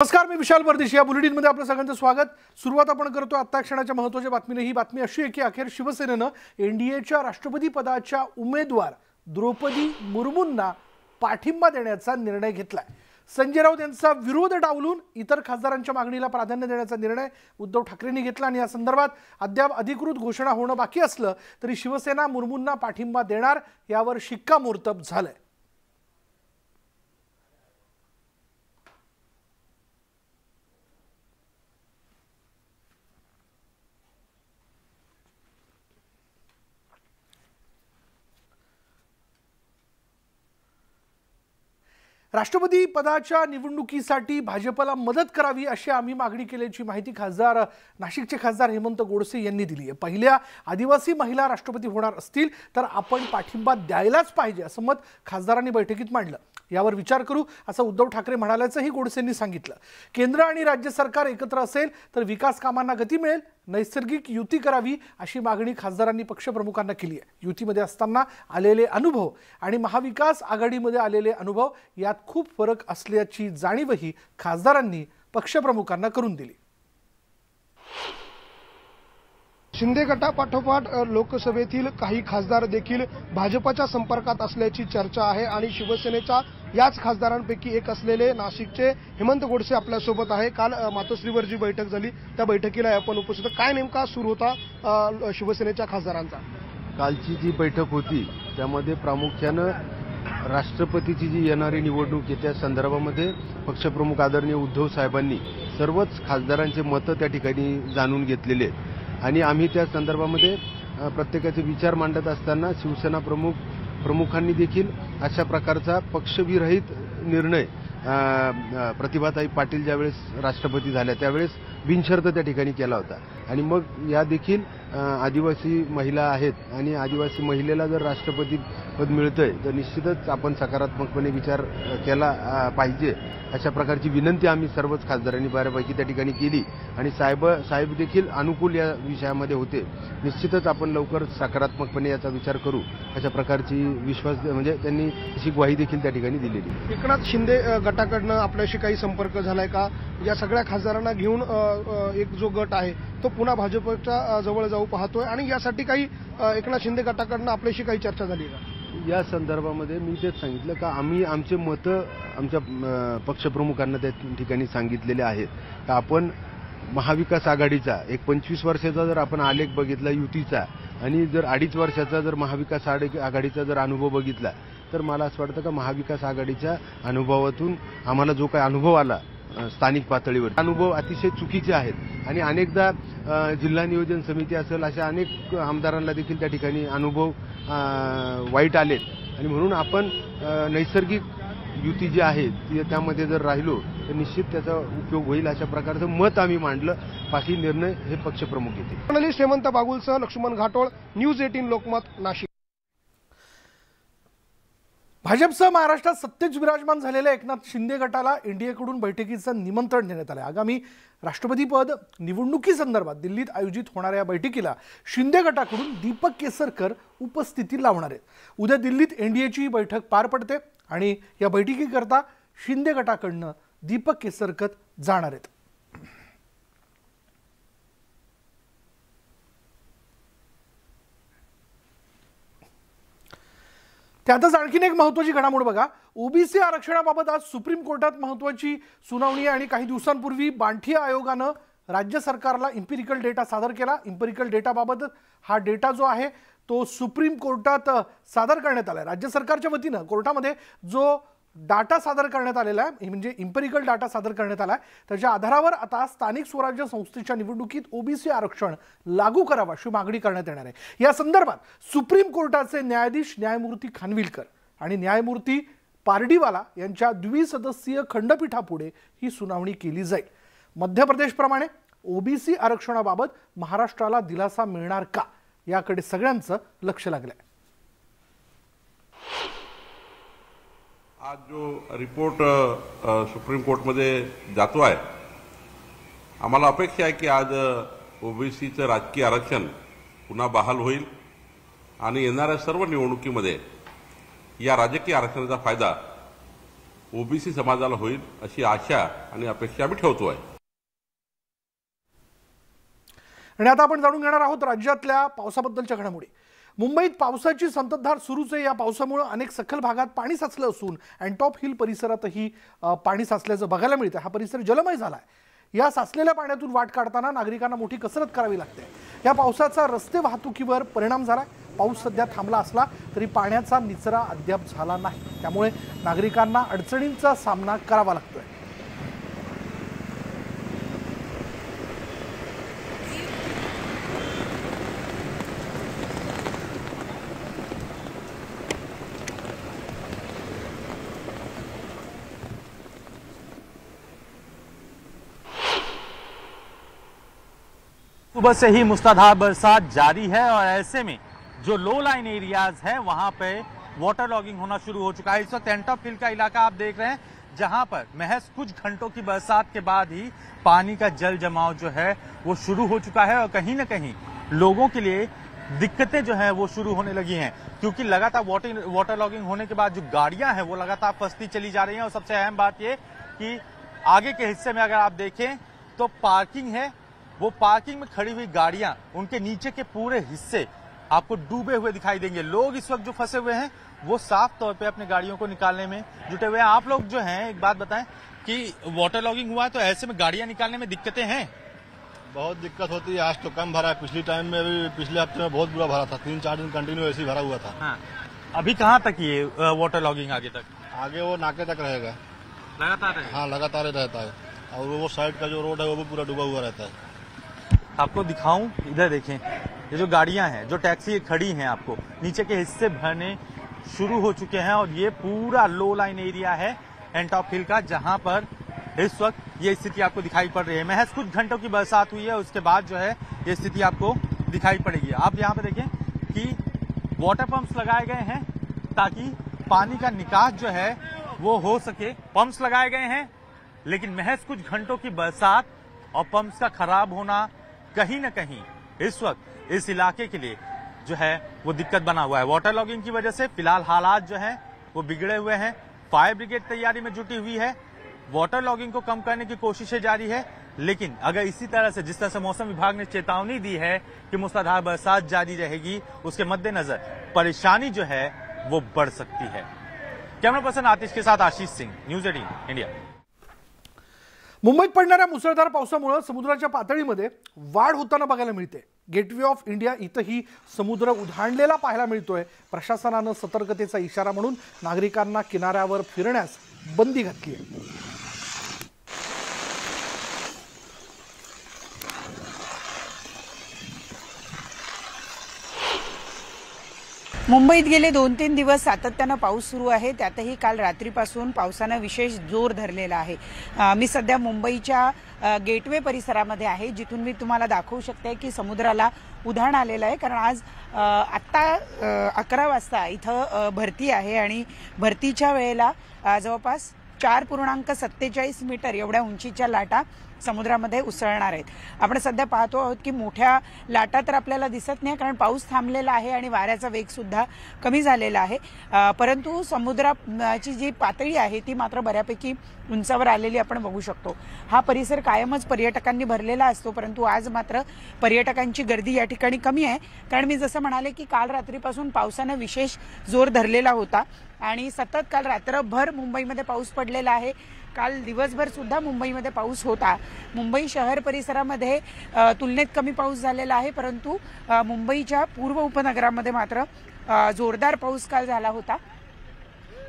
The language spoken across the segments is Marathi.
नमस्कार, मी विशाल परदेशी. या बुलेटिनमध्ये आपलं सगळ्यांचं स्वागत. सुरुवात आपण करतो आत्ता क्षणाच्या महत्त्वाच्या बातमीने. ही बातमी अशी आहे की अखेर शिवसेनेनं एनडीएच्या राष्ट्रपती पदाच्या उमेदवार द्रौपदी मुर्मूंना पाठिंबा देण्याचा निर्णय घेतलाय. संजय राऊत यांचा विरोध डावलून इतर खासदारांच्या मागणीला प्राधान्य देण्याचा निर्णय उद्धव ठाकरेंनी घेतला आणि या संदर्भात अद्याप अधिकृत घोषणा होणं बाकी असलं तरी शिवसेना मुर्मूंना पाठिंबा देणार यावर शिक्कामोर्तब झालंय. राष्ट्रपती पदाच्या निवडणुकीसाठी भाजपला मदत करावी अशी आम्ही मागणी केल्याची माहिती नाशिकचे खासदार हेमंत गोडसे यांनी दिली आहे. पहिल्या आदिवासी महिला राष्ट्रपती होणार असतील तर आपण पाठिंबा द्यायलाच पाहिजे असं मत खासदारांनी बैठकीत मांडलं. यावर विचार करू असं उद्धव ठाकरे म्हणाल्याचंही गोडसेंनी सांगितलं. केंद्र आणि राज्य सरकार एकत्र असेल तर विकास कामांना गती मिळेल. नैसर्गिक युती करावी अशी मागणी खासदारांनी पक्षप्रमुखांना केली आहे. युतीमध्ये असताना आलेले अनुभव आणि महाविकास आघाडीमध्ये आलेले अनुभव यात खूप फरक असल्याची जाणीवही खासदारांनी पक्षप्रमुखांना करून दिली. शिंदे गटापाठोपाठ लोकसभेतील काही खासदार देखील भाजपच्या संपर्कात असल्याची चर्चा आहे आणि शिवसेनेच्या याच खासदारांपैकी एक असलेले नाशिकचे हेमंत गोडसे आपल्यासोबत आहे. काल मातोश्रीवर जी बैठक झाली त्या बैठकीला आपण उपस्थित. काय नेमका सूर होता शिवसेनेच्या खासदारांचा? कालची जी बैठक होती त्यामध्ये प्रामुख्यानं राष्ट्रपतीची जी येणारी निवडणूक आहे त्या संदर्भामध्ये पक्षप्रमुख आदरणीय उद्धव साहेबांनी सर्वच खासदारांचे मतं त्या ठिकाणी जाणून घेतलेले आहेत आणि आम्ही त्या संदर्भामध्ये प्रत्येकाचे विचार मांडत असताना शिवसेना प्रमुखांनी देखील अशा प्रकारचा पक्षविरहित निर्णय प्रतिभाताई पाटील ज्यावेळेस राष्ट्रपती झाल्या त्यावेळेस बिनशर्त त्या ठिकाणी केला होता. आणि मग या देखील आदिवासी महिला आहेत आणि आदिवासी महिलेला जर राष्ट्रपती पद मिळतंय तर निश्चितच आपण सकारात्मकपणे विचार केला पाहिजे अशा प्रकारची विनंती आम्ही सर्वच खासदारांनी बऱ्यापैकी त्या ठिकाणी केली आणि साहेब देखील अनुकूल या विषयामध्ये होते. निश्चितच आपण लवकर सकारात्मकपणे याचा विचार करू अशा प्रकारची विश्वास म्हणजे त्यांनी अशी ग्वाही देखील त्या ठिकाणी दिलेली. एकनाथ शिंदे गटाकडनं आपल्याशी काही संपर्क झालाय का? या सगळ्या खासदारांना घेऊन एक जो गट आहे तो पुन्हा भाजपच्या जवळ जाऊ पाहतोय आणि यासाठी काही एकनाथ शिंदे गटाकडनं आपल्याशी काही चर्चा झाली का? या संदर्भामध्ये मी तेच सांगितलं का आम्ही आमचे मतं आमच्या पक्षप्रमुखांना त्या ठिकाणी सांगितलेले आहेत का आपण महाविकास आघाडीचा एक 25 वर्षाचा जर आपण आलेख बघितला युतीचा आणि जर 2.5 वर्षाचा जर महाविकास आघाडीचा जर अनुभव बघितला तर मला असं वाटतं का महाविकास आघाडीच्या अनुभवातून आम्हाला जो काही अनुभव आला स्थानिक पातळीवर अनुभव अतिशय चुकीचे आहेत आणि अनेकदा जिल्हा नियोजन समिती असेल अशा अनेक आमदारांना देखील त्या ठिकाणी अनुभव वाईट आलेत आणि म्हणून आपण नैसर्गिक युती जी आहे त्यामध्ये जर राहिलो तर निश्चित त्याचा उपयोग होईल अशा प्रकारचं मत आम्ही मांडलं. बाकी निर्णय हे पक्षप्रमुख घेतील. जर्नलिस्ट हेमंत बागुलसह लक्ष्मण घाटोळ, न्यूज 18 लोकमत, नाशिक. भाजपसह महाराष्ट्रात सत्तेत विराजमान झालेल्या एकनाथ शिंदे गटाला एनडीएकडून बैठकीचं निमंत्रण देण्यात आलं. आगामी राष्ट्रपतीपद निवडणुकीसंदर्भात दिल्लीत आयोजित होणाऱ्या बैठकीला शिंदे गटाकडून दीपक केसरकर उपस्थिती लावणार आहेत. उद्या दिल्लीत एनडीएची बैठक पार पडते आणि या बैठकीकरता शिंदे गटाकडनं दीपक केसरकर जाणार आहेत. त्यातच आणखीन एक महत्त्वाची घडामोड बघा. ओबीसी आरक्षणाबाबत आज सुप्रीम कोर्टात महत्त्वाची सुनावणी आणि काही दिवसांपूर्वी बांठिया आयोगानं राज्य सरकारला इम्पिरिकल डेटा सादर केला. इम्पिरिकल डेटाबाबत हा डेटा जो आहे तो सुप्रीम कोर्टात सादर करण्यात आला आहे. राज्य सरकारच्या वतीनं कोर्टामध्ये जो डाटा सादर करण्यात आलेला आहे म्हणजे इम्पिरिकल डाटा सादर करण्यात आला आहे त्याच्या आधारावर आता स्थानिक स्वराज्य संस्थेच्या निवडणुकीत ओबीसी आरक्षण लागू करावं अशी मागणी करण्यात येणार आहे. या संदर्भात सुप्रीम कोर्टाचे न्यायाधीश न्यायमूर्ती खानविलकर आणि न्यायमूर्ती पारडीवाला यांच्या द्विसदस्यीय खंडपीठापुढे ही सुनावणी केली जाईल. मध्य प्रदेशप्रमाणे ओबीसी आरक्षणाबाबत महाराष्ट्राला दिलासा मिळणार का याकडे सगळ्यांचं लक्ष लागलंय. आज जो रिपोर्ट सुप्रीम कोर्टमध्ये जातो आहे आम्हाला अपेक्षा आहे की आज ओबीसीचं राजकीय आरक्षण पुन्हा बहाल होईल आणि येणाऱ्या सर्व निवडणुकीमध्ये या राजकीय आरक्षणाचा फायदा ओबीसी समाजाला होईल अशी आशा आणि अपेक्षा आम्ही ठेवतो आहे. आणि आता आपण जाणून घेणार आहोत राज्यातल्या पावसाबद्दलच्या घडामोडी. मुंबईत पावसाची संततधार सुरूच आहे. या पावसामुळे अनेक सखल भागात पाणी साचलं असून अँटॉप हिल परिसरातही पाणी साचल्याचं बघायला मिळतं. हा परिसर जलमय झाला आहे. या साचलेल्या पाण्यातून वाट काढताना नागरिकांना मोठी कसरत करावी लागते. या पावसाचा रस्ते वाहतुकीवर परिणाम झाला. पाऊस सध्या थांबला असला तरी पाण्याचा निचरा अद्याप झाला नाही. त्यामुळे नागरिकांना अडचणींचा सामना करावा लागतोय. सुबह से ही मूसलाधार बरसात जारी है और ऐसे में जो लो लाइन एरियाज हैं वहां पे वाटर लॉगिंग होना शुरू हो चुका है. इस वक्त एंटॉप हिल का इलाका आप देख रहे हैं जहां पर महज कुछ घंटों की बरसात के बाद ही पानी का जल जमाव जो है वो शुरू हो चुका है और कहीं न कहीं लोगों के लिए दिक्कतें जो है वो शुरू होने लगी हैं, क्योंकि लगातार वाटर लॉगिंग होने के बाद जो गाड़ियां हैं वो लगातार फंसती चली जा रही हैं. और सबसे अहम बात ये कि आगे के हिस्से में अगर आप देखें तो पार्किंग है, वो पार्किंग में खड़ी हुई गाड़ियां, उनके नीचे के पूरे हिस्से आपको डूबे हुए दिखाई देंगे. लोग इस वक्त जो फंसे हुए हैं वो साफ तौर पे अपने गाड़ियों को निकालने में जुटे हुए हैं. आप लोग जो हैं एक बात बताएं कि वाटर लॉगिंग हुआ है तो ऐसे में गाड़ियां निकालने में दिक्कतें हैं? बहुत दिक्कत होती है. आज तो कम भरा है, पिछले टाइम में भी पिछले हफ्ते में बहुत बुरा भरा था. 3-4 दिन कंटिन्यू ऐसे ही भरा हुआ था. हाँ. अभी कहाँ तक ये वाटर लॉगिंग आगे तक? आगे वो नाके तक रहेगा. लगातार रहेगा? हाँ, लगातार रहता है. और वो साइड का जो रोड है वो भी पूरा डूबा हुआ रहता है. आपको दिखाऊं, इधर देखें, ये जो गाड़ियां हैं, जो टैक्सी खड़ी हैं, आपको नीचे के हिस्से भरने शुरू हो चुके हैं. और ये पूरा लो लाइन एरिया है एंटॉप हिल का, जहां पर इस वक्त ये स्थिति आपको दिखाई पड़ रही है. महज कुछ घंटों की बरसात हुई है, उसके बाद जो है ये स्थिति आपको दिखाई पड़ेगी. आप यहाँ पे देखें कि वाटर पंप्स लगाए गए हैं ताकि पानी का निकास जो है वो हो सके. पंप्स लगाए गए हैं, लेकिन महज कुछ घंटों की बरसात और पंप्स का खराब होना कहीं न कहीं इस वक्त इस इलाके के लिए जो है वो दिक्कत बना हुआ है. वाटर लॉगिंग की वजह से फिलहाल हालात जो हैं वो बिगड़े हुए हैं. फायर ब्रिगेड तैयारी में जुटी हुई है. वाटर लॉगिंग को कम करने की कोशिशें जारी है, लेकिन अगर इसी तरह से जिस तरह से मौसम विभाग ने चेतावनी दी है कि मूसलाधार बरसात जारी रहेगी, उसके मद्देनजर परेशानी जो है वो बढ़ सकती है. कैमरा पर्सन आतिश के साथ आशीष सिंह, न्यूज 18 इंडिया. मुंबईत पडणाऱ्या मुसळधार पावसामुळे समुद्राच्या पातळीमध्ये वाढ होताना बघायला मिळते. गेटवे ऑफ इंडिया इथंही समुद्र उधाणलेला पाहायला मिळतोय. प्रशासनानं सतर्कतेचा इशारा म्हणून नागरिकांना किनाऱ्यावर फिरण्यास बंदी घातली आहे. मुंबईत गेले 2-3 दिवस सातत्यानं पाऊस सुरू आहे. त्यातही काल रात्रीपासून पावसानं विशेष जोर धरलेला आहे. मी सध्या मुंबईच्या गेटवे परिसरामध्ये आहे, जिथून मी तुम्हाला दाखवू शकते की समुद्राला उधाण आलेलं आहे. कारण आज आत्ता 11 वाजता इथं भरती आहे आणि भरतीच्या वेळेला जवळपास 4.47 मीटर एवढ्या उंचीच्या लाटा समुद्रामध्ये उसळणार आहेत. आपण सध्या पाहतो आहोत की मोठ्या लाटा तर आपल्याला दिसत नाही, कारण पाऊस थांबलेला आहे आणि वाऱ्याचा वेग सुद्धा कमी झालेला आहे. परंतु समुद्राची जी पातळी आहे ती मात्र बऱ्यापैकी उंचावर आलेली आपण बघू शकतो. हा परिसर कायमच पर्यटकांनी भरलेला असतो, परंतु आज मात्र पर्यटकांची गर्दी या ठिकाणी कमी आहे. कारण मी जसं म्हणाले की काल रात्रीपासून पावसानं विशेष जोर धरलेला होता आणि सतत काल रात्रभर मुंबईमध्ये पाऊस पडलेला आहे. काल दिवसभर सुद्धा मुंबईमध्ये पाऊस होता. मुंबई शहर परिसरामध्ये तुलनेत कमी पाऊस झालेला आहे, परंतु मुंबईच्या पूर्व उपनगरामध्ये मात्र जोरदार पाऊस काल झाला होता.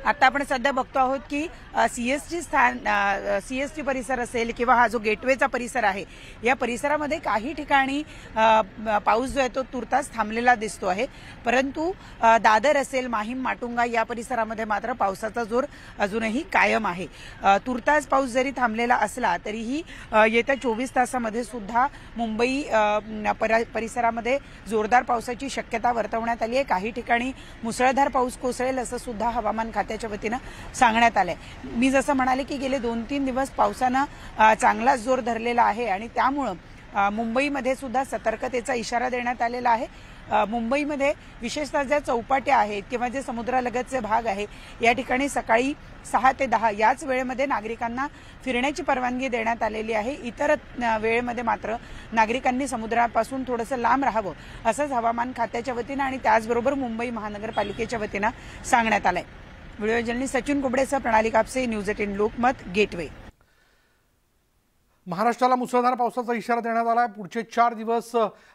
आता आपण सध्या बघतो आहोत की सीएसटी परिसर असेल किंवा हा जो गेटवेचा परिसर आहे, या परिसरामध्ये काही ठिकाणी पाऊस जो आहे तो तुर्तास थांबलेला दिसतो आहे. परंतु दादर असेल, माहीम, माटुंगा या परिसरामध्ये मात्र पावसाचा जोर अजूनही कायम आहे. तुर्तास पाऊस जरी थांबलेला असला तरीही येत्या 24 तासामध्ये सुद्धा मुंबई परिसरामध्ये जोरदार पावसाची शक्यता वर्तवण्यात आली आहे. काही ठिकाणी मुसळधार पाऊस कोसळेल असं सुद्धा हवामान खात्याच्या वतीनं सांगण्यात आलंय. मी जसं म्हणाले की गेले 2-3 दिवस पावसानं चांगलाच जोर धरलेला आहे आणि त्यामुळं मुंबईमध्ये सुद्धा सतर्कतेचा इशारा देण्यात आलेला आहे। मुंबईमध्ये विशेषतः ज्या चौपाट्या आहेत किंवा जे समुद्रालगतचे भाग आहे या ठिकाणी सकाळी 6 ते 10 याच वेळेमध्ये नागरिकांना फिरण्याची परवानगी देण्यात आलेली आहे। इतर वेळेमध्ये मात्र नागरिकांनी समुद्रापासून थोडंसं लांब राहावं असंच हवामान खात्याच्या वतीनं आणि त्याचबरोबर मुंबई महानगरपालिकेच्या वतीनं सांगण्यात आलंय। व्हिडिओ जर्नलिस्ट सचिन कुबडेसह प्रणाली कापसे, न्यूज 18 लोकमत, गेटवे। महाराष्ट्राला मुसळधार पावसाचा इशारा देण्यात आला आहे। पुढचे 4 दिवस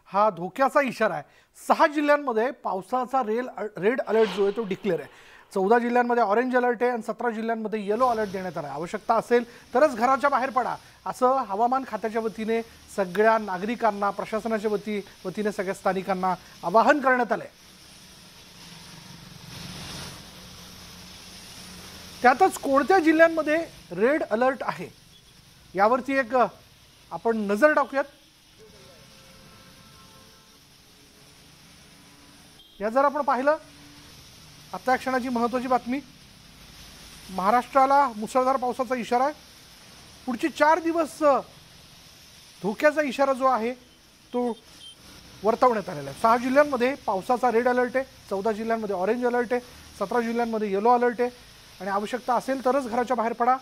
हा धोक्याचा इशारा आहे। 6 जिल्ह्यांमध्ये पावसाचा रेड अलर्ट जो आहे तो डिक्लेअर आहे। 14 जिल्ह्यांमध्ये ऑरेंज अलर्ट आहे आणि 17 जिल्ह्यांमध्ये येलो अलर्ट देण्यात आला आहे। आवश्यकता असेल तरच घराच्या बाहेर पडा असं हवामान खात्याच्या वतीने सगळ्या नागरिकांना, प्रशासनाच्या वतीने सगळ्या स्थानिकांना आवाहन करण्यात आलंय। त्यातच कोणत्या जिल्ह्यांमध्ये रेड अलर्ट आहे यावरती एक आपण नजर टाकूयात। या जर आपण पाहिलं आता या क्षणाची महत्त्वाची बातमी, महाराष्ट्राला मुसळधार पावसाचा इशारा आहे। पुढचे 4 दिवस धोक्याचा इशारा जो आहे तो वर्तवण्यात आलेला आहे। 6 जिल्ह्यांमध्ये पावसाचा रेड अलर्ट आहे, 14 जिल्ह्यांमध्ये ऑरेंज अलर्ट आहे, 17 जिल्ह्यांमध्ये येलो अलर्ट आहे आणि आवश्यकता असेल तरच घराच्या बाहेर पडा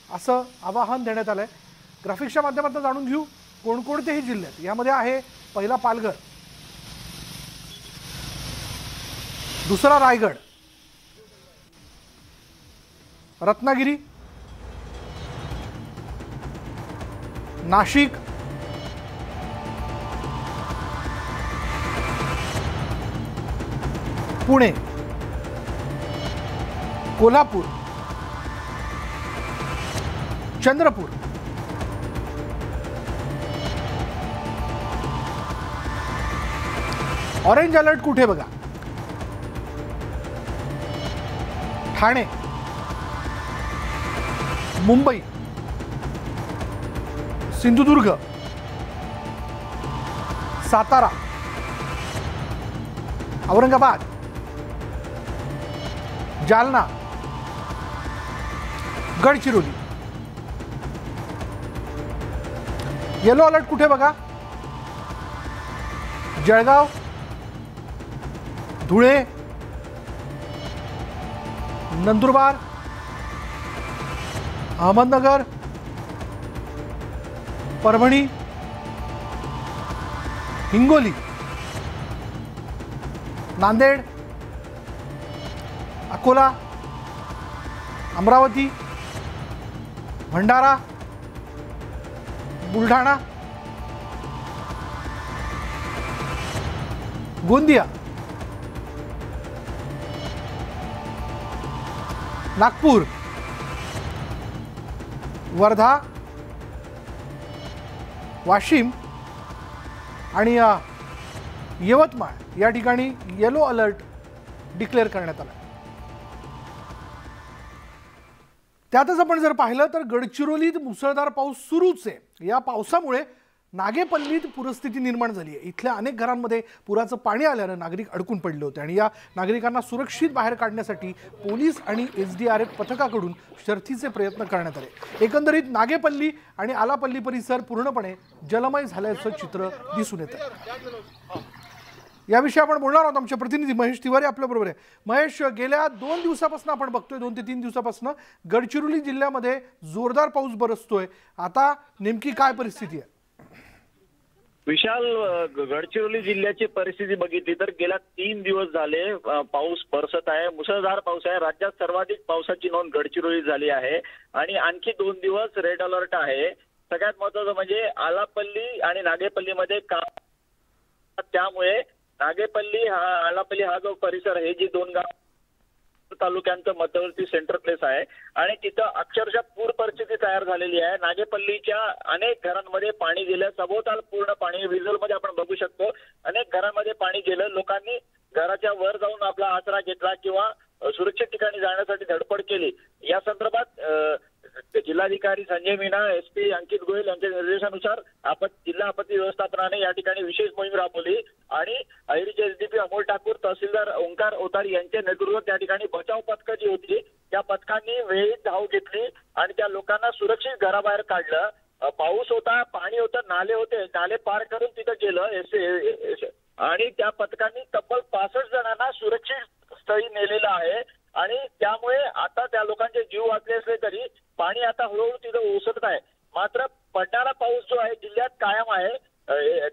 असं आवाहन देण्यात आलंय। ग्राफिक्सच्या माध्यमातून जाणून घेऊ कोणकोणते हे जिल्हे आहेत। यामध्ये आहे पहिला पालघर, दुसरा रायगड, रत्नागिरी, नाशिक, पुणे, कोल्हापूर, चंद्रपूर, ऑरेंज अलर्ट कुठे बघा, ठाणे, मुंबई, सिंधुदुर्ग, सातारा, औरंगाबाद, जालना, गडचिरोली। येलो अलर्ट कुठे बघा, जळगाव, धुळे, नंदुरबार, अहमदनगर, परभणी, हिंगोली, नांदेड, अकोला, अमरावती, भंडारा, बुलढाणा, गोंदिया, नागपूर, वर्धा, वाशिम आणि यवतमाळ या ठिकाणी येलो अलर्ट डिक्लेअर करण्यात आला। त्यातच आपण जर पाहिलं तर गडचिरोलीत मुसळधार पाऊस सुरूच आहे। या पावसामुळे नागेपल्लीत पूरस्थिती निर्माण झाली आहे। इथल्या अनेक घरांमध्ये पुराचं पाणी आल्यानं नागरिक अडकून पडले होते आणि या नागरिकांना सुरक्षित बाहेर काढण्यासाठी पोलीस आणि SDRF पथकाकडून शर्थीचे प्रयत्न करण्यात आले। एकंदरीत नागेपल्ली आणि आलापल्ली परिसर पूर्णपणे जलमय झाल्याचं चित्र दिसून येतं। याविषयी आपण बोलणार आहोत। आमचे प्रतिनिधी महेश तिवारी आपल्याबरोबर आहे। महेश, गेल्या 2 दिवसापासून आपण बघतोय, 2 ते 3 दिवसापासून गडचिरोली जिल्ह्यामध्ये जोरदार पाऊस बरसतोय। आता नेमकी काय परिस्थिती आहे? विशाल, गडचिरोली जिल्ह्याची परिस्थिती बघितली तर गेल्या 3 दिवस झाले पाऊस बरसत आहे, मुसळधार पाऊस आहे। राज्यात सर्वाधिक पावसाची नोंद गडचिरोली झाली आहे आणि आणखी 2 दिवस रेड अलर्ट आहे। सगळ्यात महत्त्वाचं म्हणजे आलापल्ली आणि नागेपल्लीमध्ये त्यामुळे नागेपल्ली आलापल्ली हा जो परिसर आहे, जी 2 गाव तालुक्यांचं मध्यवर्ती सेंटर प्लेस आहे आणि तिथं अक्षरशः पूर परिस्थिती तयार झालेली आहे। नागेपल्लीच्या अनेक घरांमध्ये पाणी गेलं, सभोवताल पूर्ण पाणी, व्हिज्युअलमध्ये आपण बघू शकतो अनेक घरांमध्ये पाणी गेलं। लोकांनी घराच्या वर जाऊन आपला आसरा घेतला किंवा सुरक्षित ठिकाणी जाण्यासाठी धडपड केली। या संदर्भात जिल्हाधिकारी संजय मीना, SP अंकित गोयल यांच्या निर्देशानुसार जिल्हा आपत्ती व्यवस्थापनाने या ठिकाणी विशेष मोहीम राबवली आणि अहिरीचे SDP अमोल ठाकूर, तहसीलदार ओंकार ओतारी यांच्या नेतृत्वात त्या ठिकाणी बचाव पथकं जी होती त्या पथकांनी वेळीच धाव घेतली आणि त्या लोकांना सुरक्षित घराबाहेर काढलं। पाऊस होता, पाणी होतं, नाले होते, नाले पार करून तिथं गेलं आणि त्या पथकांनी तब्बल 65 जणांना सुरक्षित स्थळी नेलेलं आहे आणि त्यामुळे आता त्या लोकांचे जीव वाचले असले तरी पाणी आता हळूहळू तिथं ओसरत आहे. मात्र पडणारा पाऊस जो आहे जिल्ह्यात कायम आहे.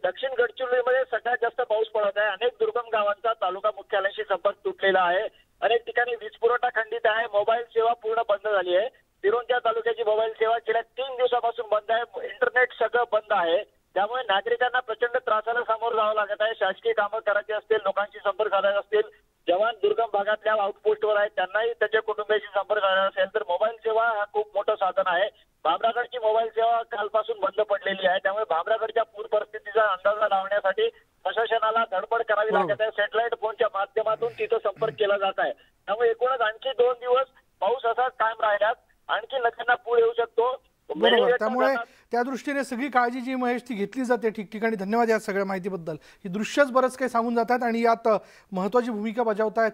दक्षिण गडचिरोलीमध्ये सगळ्यात जास्त पाऊस पडत आहे. अनेक दुर्गम गावांचा तालुका मुख्यालयाशी संपर्क तुटलेला आहे. अनेक ठिकाणी वीज पुरवठा खंडित आहे. मोबाईल सेवा पूर्ण बंद झाली आहे. सिरोंचा तालुक्याची मोबाईल सेवा गेल्या 3 दिवसापासून बंद आहे. इंटरनेट सगळं बंद आहे. त्यामुळे नागरिकांना प्रचंड त्रासाला सामोरं जावं लागत आहे. शासकीय कामं करायची असतील, लोकांशी संपर्क साधायचा असतील, जवान दुर्गम भागातल्या आउटपोस्टवर आहेत त्यांनाही त्यांच्या कुटुंबियाशी संपर्क साधायचा असेल तर मोबाईल सेवा हा खूप मोठं साधन आहे. भामरागडची मोबाईल सेवा कालपासून बंद पडलेली आहे. त्यामुळे भामरागडच्या पूर परिस्थितीचा अंदाजा लावण्यासाठी प्रशासनाला धडपड करावी लागत आहे. सॅटेलाइट फोनच्या माध्यमातून तिथं संपर्क केला जात आहे. त्यामुळे एकूणच आणखी 2 दिवस पाऊस असाच कायम राहिल्यास आणखी नद्यांना पूर येऊ शकतो. बरोबर, त्यामुळे त्या दृष्टीने सगळी काळजी जी महेश ती घेतली जाते ठिकठिकाणी. धन्यवाद या सगळ्या माहितीबद्दल. ही दृश्यच बरंच काही सांगून जातात आणि यात महत्त्वाची भूमिका बजावत आहेत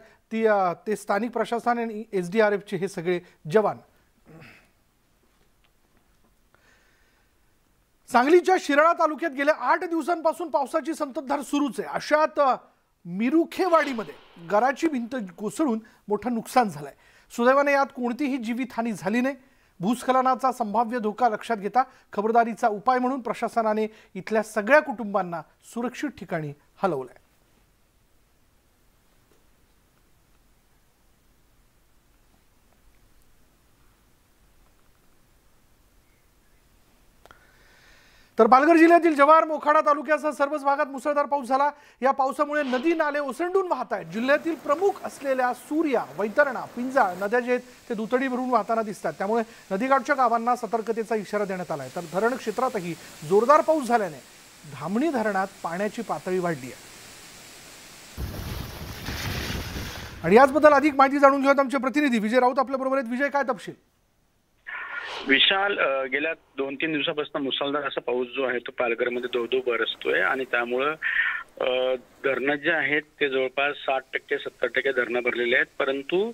ते स्थानिक प्रशासन आणि SDRFचे हे सगळे जवान. सांगलीच्या शिराळा तालुक्यात गेल्या 8 दिवसांपासून पावसाची संततधार सुरूच आहे. अशात मिरुखेवाडीमध्ये घराची भिंत कोसळून मोठं नुकसान झालंय. सुदैवाने यात कोणतीही जीवितहानी झाली नाही. भूस्खलनाचा संभाव्य धोका लक्षात घेता खबरदारीचा उपाय म्हणून प्रशासनाने इथल्या सगळ्या कुटुंबांना सुरक्षित ठिकाणी हलवलंय. तर पालघर जिल्ह्यातील जव्हार मोखाडा तालुक्यासह सर्वच भागात मुसळधार पाऊस झाला. या पावसामुळे नदी नाले ओसंडून वाहत आहेत. जिल्ह्यातील प्रमुख असलेल्या सूर्या, वैतरणा, पिंजाळ नद्या जे आहेत ते दुतडी भरून वाहताना दिसतात. त्यामुळे नदीकाठच्या गावांना सतर्कतेचा इशारा देण्यात आलाय. तर धरण क्षेत्रातही जोरदार पाऊस झाल्याने धामणी धरणात पाण्याची पातळी वाढली आहे. आणि याचबद्दल अधिक माहिती जाणून घेऊयात आमचे प्रतिनिधी विजय राऊत आपल्याबरोबर आहेत. विजय, काय तपशील? विशाल, गेल्या 2-3 दिवसापासून मुसळधार असा पाऊस जो आहे तो पालघरमध्ये धो-धो बरसतोय आणि त्यामुळं धरणं जे आहेत ते जवळपास 60% 70% धरणं भरलेले आहेत. परंतु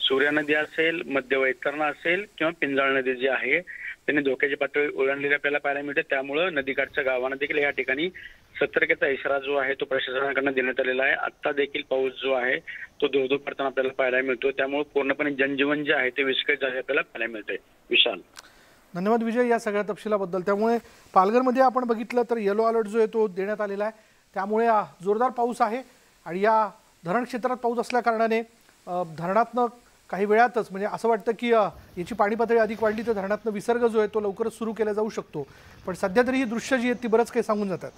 सूर्या नदी असेल, मध्य वैतरणा असेल किंवा पिंजाळ नदी जी आहे त्यांनी धोक्याची पातळी ओलांडलेली आपल्याला पाहायला मिळते. त्यामुळं नदीकाठच्या गावांना देखील या ठिकाणी सतर्कतेचा इशारा जो आहे तो प्रशासनाकडून देण्यात आलेला आहे. आता देखील पाऊस जो आहे तो धो-धो पडताना आपल्याला पाहायला मिळतो. त्यामुळे पूर्णपणे जनजीवन जे आहे ते विस्कळीत झाले आपल्याला पाहायला मिळते. विशाल, धन्यवाद विजय या सगळ्या तपशिलाबद्दल. त्यामुळे पालघरमध्ये आपण बघितलं तर येलो अलर्ट जो आहे तो देण्यात आलेला आहे. त्यामुळे जोरदार पाऊस आहे आणि या धरण क्षेत्रात पाऊस असल्या कारणाने धरणातनं काही वेळातच म्हणजे असं वाटतं की याची पाणी पातळी अधिक वाढली तर धरणातनं विसर्ग जो आहे तो लवकरच सुरू केला जाऊ शकतो. पण सध्या तरी ही दृश्य जी आहेत ती बरंच काही सांगून जातात.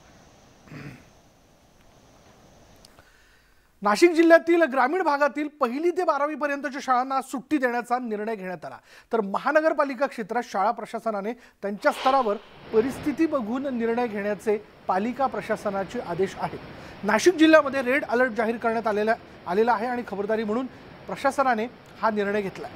नाशिक जिल्ह्यातील ग्रामीण भागातील 1ली ते 12वी पर्यंतच्या शाळांना सुट्टी देण्याचा निर्णय घेण्यात आला. तर महानगरपालिका क्षेत्रात शाळा प्रशासनाने त्यांच्या स्तरावर परिस्थिती बघून निर्णय घेण्याचे पालिका प्रशासनाचे आदेश आहेत. नाशिक जिल्ह्यामध्ये रेड अलर्ट जाहीर करण्यात आलेला आहे आणि खबरदारी म्हणून प्रशासनाने हा निर्णय घेतला.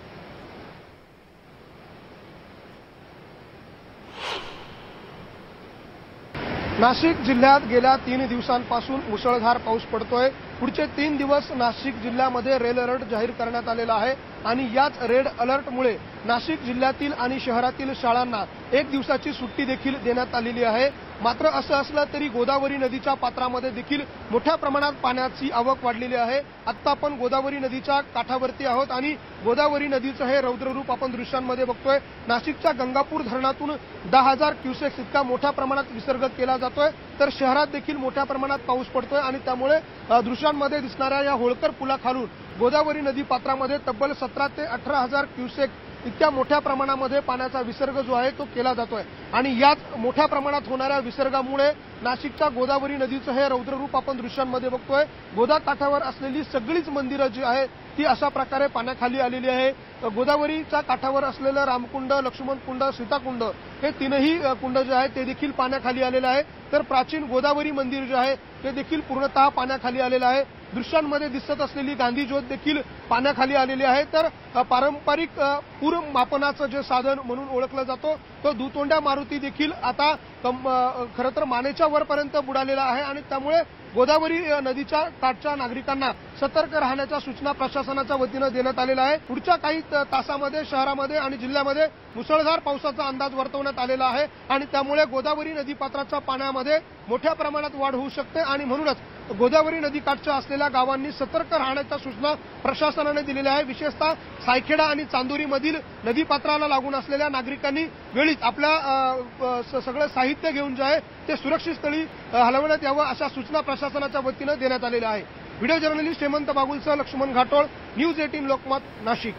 नाशिक जिल्ह्यात गेल्या 3 दिवसांपासून मुसळधार पाऊस पडतोय. पुढचे 3 दिवस नाशिक जिल्ह्यामध्ये रेड अलर्ट जाहीर करण्यात आलेला आहे आणि याच रेड अलर्टमुळे नाशिक जिल्ह्यातील आणि शहरातील शाळांना 1 दिवसाची सुट्टी देखील देण्यात आलेली आहे. मात्र असं असलं तरी गोदावरी नदीच्या पात्रामध्ये देखील मोठ्या प्रमाणात पाण्याची आवक वाढलेली आहे. आत्ता आपण गोदावरी नदीच्या काठावरती आहोत आणि गोदावरी नदीचं हे रौद्ररूप आपण दृश्यांमध्ये बघतोय. नाशिकच्या गंगापूर धरणातून 10,000 क्युसेक्स इतका मोठ्या प्रमाणात विसर्ग केला जातोय. तर शहरात देखील मोठ्या प्रमाणात पाऊस पडतोय आणि त्यामुळे दृश्यांमध्ये दिसणाऱ्या या होळकर पुलाखालून गोदावरी नदी पात्रामध्ये तब्बल 17,000 ते 18,000 क्युसेक इतक्या मोठ्या प्रमाणामध्ये पाण्याचा विसर्ग जो आहे तो केला जातोय. आणि याच मोठ्या प्रमाणात होणाऱ्या विसर्गामुळे नाशिकच्या गोदावरी नदीचं हे रौद्ररूप आपण दृश्यांमध्ये बघतोय. गोदा काठावर असलेली सगळीच मंदिरं जी आहेत ती अशा प्रकारे पाण्याखाली आलेली आहे. गोदावरीच्या काठावर असलेलं रामकुंड, लक्ष्मण कुंड, सीताकुंड हे 3ही कुंड जे आहेत ते देखील पाण्याखाली आलेले आहे. तर प्राचीन गोदावरी मंदिर जे आहे ते देखील पूर्णतः पाण्याखाली आलेलं आहे. दृश्यांमध्ये दिसत असलेली गांधी ज्योत देखील पाण्याखाली आलेली आहे। तर पारंपरिक पूर मापनाचं जे साधन म्हणून ओळखलं जातो तो दुतोंड्या मारुती देखील आता खरं तर मानेच्या वरपर्यंत बुडालेला आहे आणि त्यामुळे गोदावरी नदीच्या काठच्या नागरिकांना सतर्क राहण्याच्या सूचना प्रशासनाच्या वतीनं देण्यात आलेल्या आहे। पुढच्या काही तासामध्ये शहरामध्ये आणि जिल्ह्यामध्ये मुसळधार पावसाचा अंदाज वर्तवण्यात आलेला आहे आणि त्यामुळे गोदावरी नदीपात्राच्या पाण्यामध्ये मोठ्या प्रमाणात वाढ होऊ शकते आणि म्हणूनच गोदावरी नदीकाठच्या असलेल्या गावांनी सतर्क राहण्याच्या सूचना प्रशासनाने दिलेल्या आहे। विशेषतः सायखेडा आणि चांदोरीमधील नदीपात्राला लागून असलेल्या नागरिकांनी वेळीच आपल्या सगळं साहित्य घेऊन जे आहे ते सुरक्षित स्थळी हलवण्यात यावं अशा सूचना प्रशासनाच्या वतीनं देण्यात आलेल्या आहे। व्हिडिओ जर्नलिस्ट हेमंत बागुलसह लक्ष्मण घाटोळ, न्यूज 18 लोकमत, नाशिक।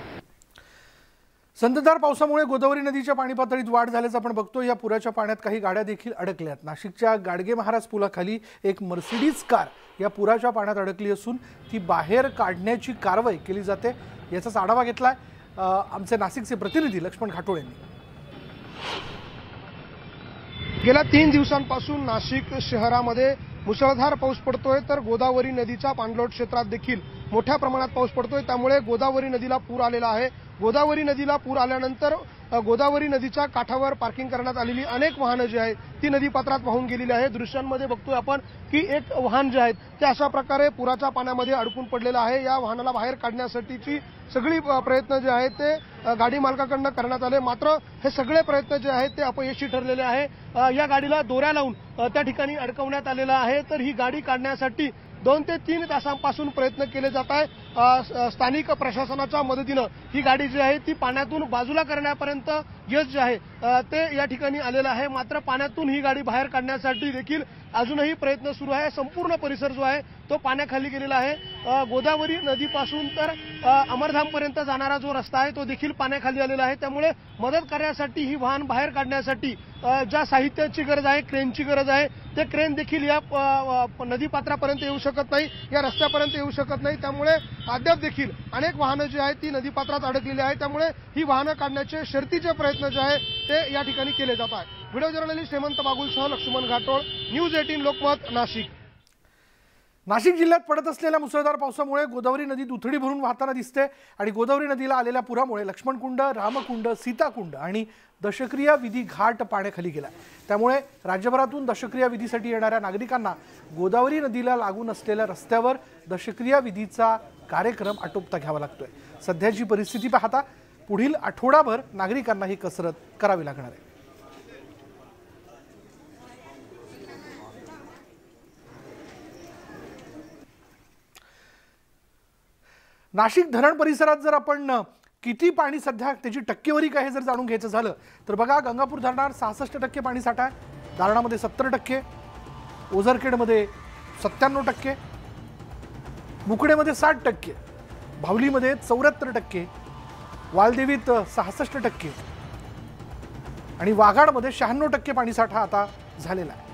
संततधार पावसामुळे गोदावरी नदीच्या पाणी पातळीत वाढ झाल्याचं आपण बघतो। या पुराच्या पाण्यात काही गाड्या देखील अडकल्यात। नाशिकच्या गाडगे महाराज पुलाखाली एक मर्सिडीज कार या पुराच्या पाण्यात अडकली असून ती बाहेर काढण्याची कारवाई केली जाते। याचाच आढावा घेतलाय आमचे नाशिकचे प्रतिनिधी लक्ष्मण घाटोळ यांनी। गेल्या 3 दिवसांपासून नाशिक शहरामध्ये मुसळधार पाऊस पडतोय तर गोदावरी नदीच्या पाणलोट क्षेत्रात देखील मोठ्या प्रमाणात पाऊस पडतोय। त्यामुळे गोदावरी नदीला पूर आलेला आहे। गोदावरी नदीला पूर आल्यानंतर गोदावरी नदीच्या काठावर पार्किंग करण्यात आलेली अनेक वाहनं जी आहेत ती नदीपात्रात वाहून गेलेली आहे। दृश्यांमध्ये बघतोय आपण की एक वाहन जे आहेत ते अशा प्रकारे पुराच्या पाण्यामध्ये अडकून पडलेलं आहे। या वाहनाला बाहेर काढण्यासाठीची सगळी प्रयत्न जे आहेत ते गाडी मालकाकडून करण्यात आले, मात्र हे सगळे प्रयत्न जे आहेत ते अपयशी ठरलेले आहे। या गाडीला दोऱ्या लावून त्या ठिकाणी अडकवण्यात आलेला आहे। तर ही गाडी काढण्यासाठी 2 ते 3 तासांपासून प्रयत्न केले जात आहे। स्थानिक प्रशासनाच्या मदतीनं ही गाडी जी आहे ती पाण्यातून बाजूला करण्यापर्यंत यश जे आहे ते या ठिकाणी आलेलं आहे, मात्र पाण्यातून ही गाडी बाहेर काढण्यासाठी देखील अजूनही प्रयत्न सुरू आहे। संपूर्ण परिसर जो आहे तो पाण्याखाली गेलेला आहे। गोदावरी नदीपासून तर अमरधामपर्यंत जाणारा जो रस्ता आहे तो देखील पाण्याखाली आलेला आहे। त्यामुळे मदत करण्यासाठी ही वाहन बाहेर काढण्यासाठी ज्या साहित्याची गरज आहे, क्रेनची गरज आहे, ते क्रेन देखील या नदीपात्रापर्यंत येऊ शकत नाही, या रस्त्यापर्यंत येऊ शकत नाही। त्यामुळे अद्याप देखील अनेक वाहनं जी आहेत ती नदीपात्रात अडकलेली आहेत। त्यामुळे ही वाहनं काढण्याचे शर्थीचे प्रयत्न जे आहे ते या ठिकाणी केले जात आहेत। व्हिडिओ जर्नलिस्ट हेमंत बागुलसह लक्ष्मण घाटोळ, न्यूज 18 लोकमत, नाशिक। नाशिक जिल्ह्यात पडत असलेल्या मुसळधार पावसामुळे गोदावरी नदी दुथडी भरून वाहताना दिसते आणि गोदावरी नदीला आलेल्या पुरामुळे लक्ष्मणकुंड, रामकुंड, सीताकुंड आणि दशक्रिया विधी घाट पाण्याखाली गेला। त्यामुळे राज्यभरातून दशक्रिया विधीसाठी येणाऱ्या नागरिकांना गोदावरी नदीला लागून असलेल्या रस्त्यावर दशक्रिया विधीचा कार्यक्रम आटोपता घ्यावा लागतोय। सध्याची परिस्थिती पाहता पुढील आठवडाभर नागरिकांना ही कसरत करावी लागणार आहे। नाशिक धरण परिसरात जर आपण किती पाणी सध्या त्याची टक्केवारी काय हे जर जाणून घ्यायचं झालं तर बघा, गंगापूर धरणात 66% पाणी साठा आहे, दारणामध्ये 70%, ओझरखेडमध्ये 97%, मुकडेमध्ये 60%, भावलीमध्ये 74%, वालदेवीत 66% आणि वाघाडमध्ये 96% पाणी साठा आता झालेला आहे।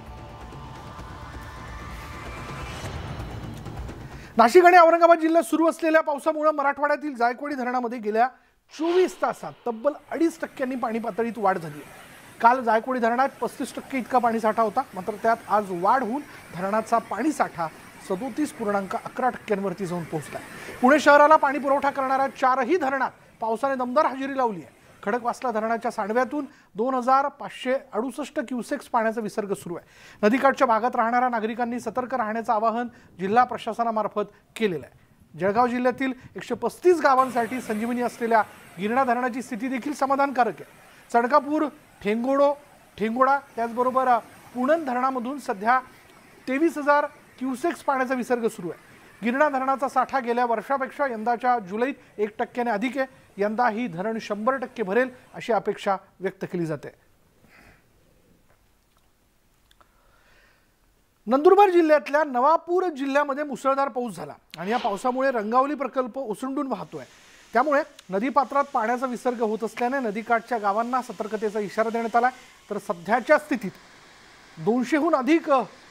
नाशिक आणि औरंगाबाद जिल्ह्यात सुरू असलेल्या पावसामुळे मराठवाड्यातील जायकवाडी धरणामध्ये गेल्या 24 तासात तब्बल 2.5% पाणी पातळीत वाढ झाली आहे। काल जायकवाडी धरणात 35% इतका पाणी साठा होता, मात्र त्यात आज वाढ होऊन धरणाचा पाणी साठा 37.11% जाऊन पोहोचला। पुणे शहराला पाणी पुरवठा करणाऱ्या 4ही धरणात पावसाने दमदार हजेरी लावली आहे। खडकवासला धरणाच्या सांडव्यातून 2568 क्युसेक्स पाण्याचा विसर्ग सुरू आहे। नदीकाठच्या भागात राहणाऱ्या नागरिकांनी सतर्क राहण्याचं आवाहन जिल्हा प्रशासनामार्फत केलेलं आहे। जळगाव जिल्ह्यातील 135 गावांसाठी संजीवनी असलेल्या गिरणा धरणाची स्थिती देखील समाधानकारक आहे। चडकापूर, ठेंगोडा त्याचबरोबर पुणन धरणामधून सध्या 23,000 क्युसेक्स पाण्याचा विसर्ग सुरू आहे। गिरणा धरणाचा साठा गेल्या वर्षापेक्षा यंदाच्या जुलैत 1% अधिक आहे। यंदा ही धरण 100% भरेल अशी अपेक्षा व्यक्त केली जाते। नंदुरबार जिल्ह्यातल्या नवापूर जिल्ह्यामध्ये मुसळधार पाऊस झाला आणि या पावसामुळे रंगावली प्रकल्प ओसंडून वाहतोय। त्यामुळे नदीपात्रात पाण्याचा विसर्ग होत असल्याने नदीकाठच्या गावांना सतर्कतेचा इशारा देण्यात आला। तर सध्याच्या स्थितीत 200हून अधिक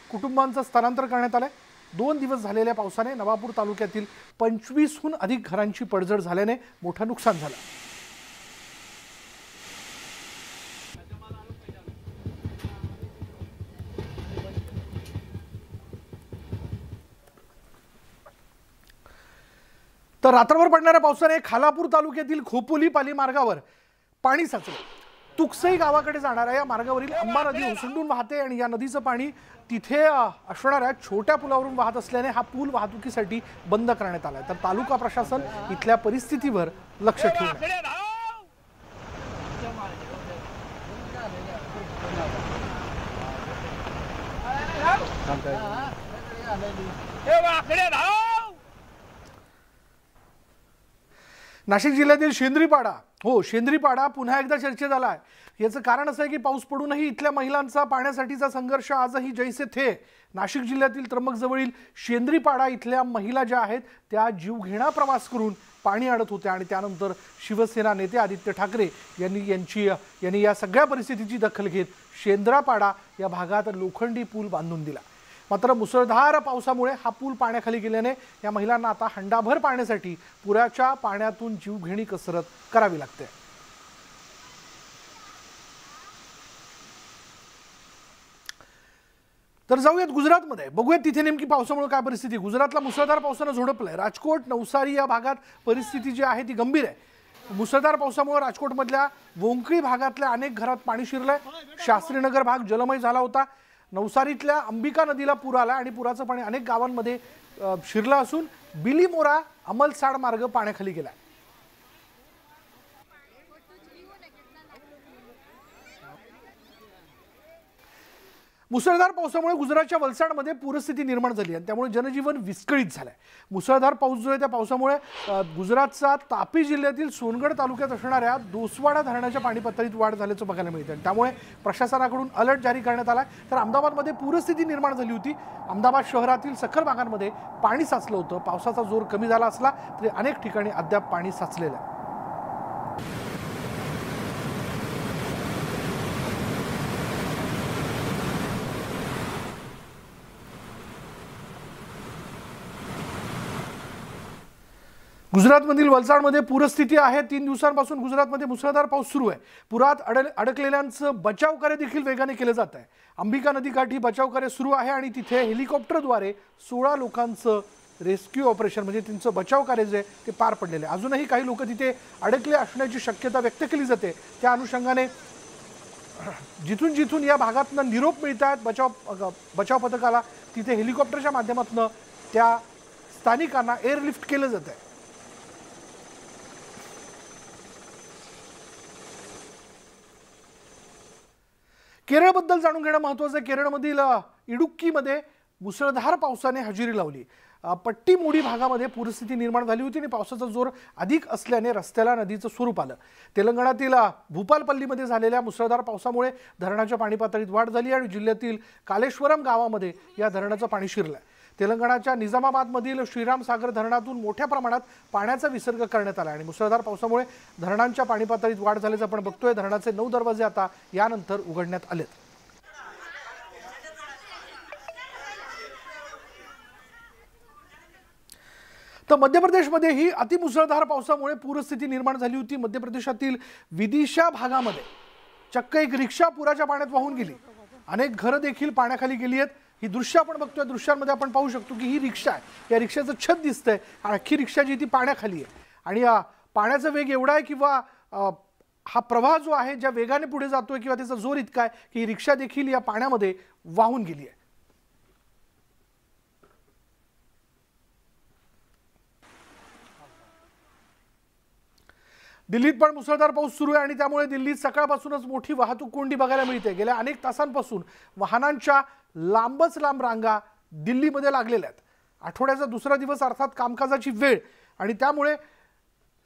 कुटुंबांचं स्थलांतर करण्यात आलंय। 2 दिवस झालेल्या पावसाने नवापूर तालुक्यातील 25हून अधिक घरांची पडझड झाल्याने मोठं नुकसान झालं। तर रात्रभर पडणाऱ्या पावसाने खालापूर तालुक्यातील खोपोली पाली मार्गावर पाणी साचले। तुकसई गावाकडे जाणाऱ्या या मार्गावरील अंबा नदी ओसंडून वाहते आणि या नदीचं पाणी तिथे असणाऱ्या छोट्या पुलावरून वाहत असल्याने हा पूल वाहतुकीसाठी बंद करण्यात आलाय। तर तालुका प्रशासन इथल्या परिस्थितीवर लक्ष ठेवून आहे। नाशिक जिल्ह्यातील शेंद्रीपाडा पुन्हा एकदा चर्चेत आला आहे। याचं कारण असं आहे की पाऊस पडूनही इथल्या महिलांचा पाण्यासाठीचा संघर्ष आजही जैसे थे। नाशिक जिल्ह्यातील त्र्यंबकजवळील शेंद्रीपाडा इथल्या महिला ज्या आहेत त्या जीवघेणा प्रवास करून पाणी आणत होत्या आणि त्यानंतर शिवसेना नेते आदित्य ठाकरे यांनी या सगळ्या परिस्थितीची दखल घेत शेंद्रापाडा या भागात लोखंडी पूल बांधून दिला। मात्र मुसळधार पावसामुळे हा पूल पाण्याखाली गेल्याने या महिलांना आता हंडाभर पाण्यासाठी पुराच्या पाण्यातून जीवघेणी कसरत करावी लागते। तर जाऊयात गुजरातमध्ये, बघूयात तिथे नेमकी पावसामुळे काय परिस्थिती। गुजरातला मुसळधार पावसाने झोडपलंय। राजकोट नवसारी या भागात परिस्थिती जी आहे ती गंभीर आहे। मुसळधार पावसामुळे राजकोटमधल्या वोंकळी भागातल्या अनेक घरात पाणी शिरलंय। शास्त्रीनगर भाग जलमय झाला होता। नवसारीतल्या अंबिका नदीला पूर आला आणि पुराचं पाणी अनेक गावांमध्ये शिरलं असून बिलीमोरा अमलसाड मार्ग पाण्याखाली गेला। मुसळधार पावसामुळे गुजरातच्या वलसाडमध्ये पूरस्थिती निर्माण झाली आणि त्यामुळे जनजीवन विस्कळीत झालंय। मुसळधार पाऊस जो आहे त्या पावसामुळे गुजरातचा तापी जिल्ह्यातील सोनगड तालुक्यात असणाऱ्या दोसवाडा धरणाच्या पाणी पातळीत वाढ झाल्याचं बघायला मिळतं आणि त्यामुळे प्रशासनाकडून अलर्ट जारी करण्यात आला। तर अहमदाबादमध्ये पूरस्थिती निर्माण झाली होती। अहमदाबाद शहरातील सखल भागांमध्ये पाणी साचलं होतं। पावसाचा जोर कमी झाला असला तरी अनेक ठिकाणी अद्याप पाणी साचलेलं आहे। गुजरातमधील वलसाडमध्ये पूरस्थिती आहे। 3 दिवसांपासून गुजरातमध्ये मुसळधार पाऊस सुरू आहे। पुरात अडकलेल्यांचं बचाव कार्य देखील वेगाने केलं जात आहे। अंबिका नदीकाठी बचाव कार्य सुरू आहे आणि तिथे हेलिकॉप्टरद्वारे 16 लोकांचं रेस्क्यू ऑपरेशन म्हणजे त्यांचं बचाव कार्य जे ते पार पडलेलं आहे। अजूनही काही लोक तिथे अडकले असण्याची शक्यता व्यक्त केली जाते। त्या अनुषंगाने जिथून या भागातनं निरोप मिळतात बचाव पथकाला तिथे हेलिकॉप्टरच्या माध्यमातून त्या स्थानिकांना एअरलिफ्ट केलं जात आहे। केरळबद्दल जाणून घेणं महत्त्वाचं आहे। केरळमधील इडुक्कीमध्ये मुसळधार पावसाने हजेरी लावली। पट्टीमोडी भागामध्ये पूरस्थिती निर्माण झाली होती आणि पावसाचा जोर अधिक असल्याने रस्त्याला नदीचं स्वरूप आलं। तेलंगणातील भूपालपल्लीमध्ये झालेल्या मुसळधार पावसामुळे धरणाच्या पाणी पातळीत वाढ झाली आणि जिल्ह्यातील कालेश्वरम गावामध्ये या धरणाचं पाणी शिरलंय। तेलंगणाच्या निजामाबादमधील श्रीराम सागर धरणातून मोठ्या प्रमाणात पाण्याचा विसर्ग करण्यात आला आणि मुसळधार पावसामुळे धरणांच्या पाणी पातळीत वाढ झाल्याचं आपण बघतोय। धरणाचे 9 दरवाजे आता यानंतर उघडण्यात आलेत। तर मध्य प्रदेशमध्ये ही अतिमुसळधार पावसामुळे पूरस्थिती निर्माण झाली होती। मध्य प्रदेशातील विदिशा भागामध्ये चक्क एक रिक्षा पुराच्या पाण्यात वाहून गेली। अनेक घरं देखील पाण्याखाली गेली आहेत। ही दृश्य आपण बघतोय। दृश्यांमध्ये आपण पाहू शकतो की ही रिक्षा आहे। या रिक्षाचं छत दिसतंय। अख्खी रिक्षा जी ती पाण्याखाली आहे आणि पाण्याचा वेग एवढा आहे किंवा हा प्रवाह जो आहे ज्या वेगाने पुढे जातोय किंवा त्याचा जोर इतका आहे की ही रिक्षा देखील या पाण्यामध्ये वाहून गेली आहे। दिल्लीत पण मुसळधार पाऊस सुरू आहे आणि त्यामुळे दिल्लीत सकाळपासूनच मोठी वाहतूक कोंडी बघायला मिळते। गेल्या अनेक तासांपासून वाहनांच्या लांबच लांब रांगा दिल्लीमध्ये लागलेल्या आहेत। आठवड्याचा दुसरा दिवस अर्थात कामकाजाची वेळ आणि त्यामुळे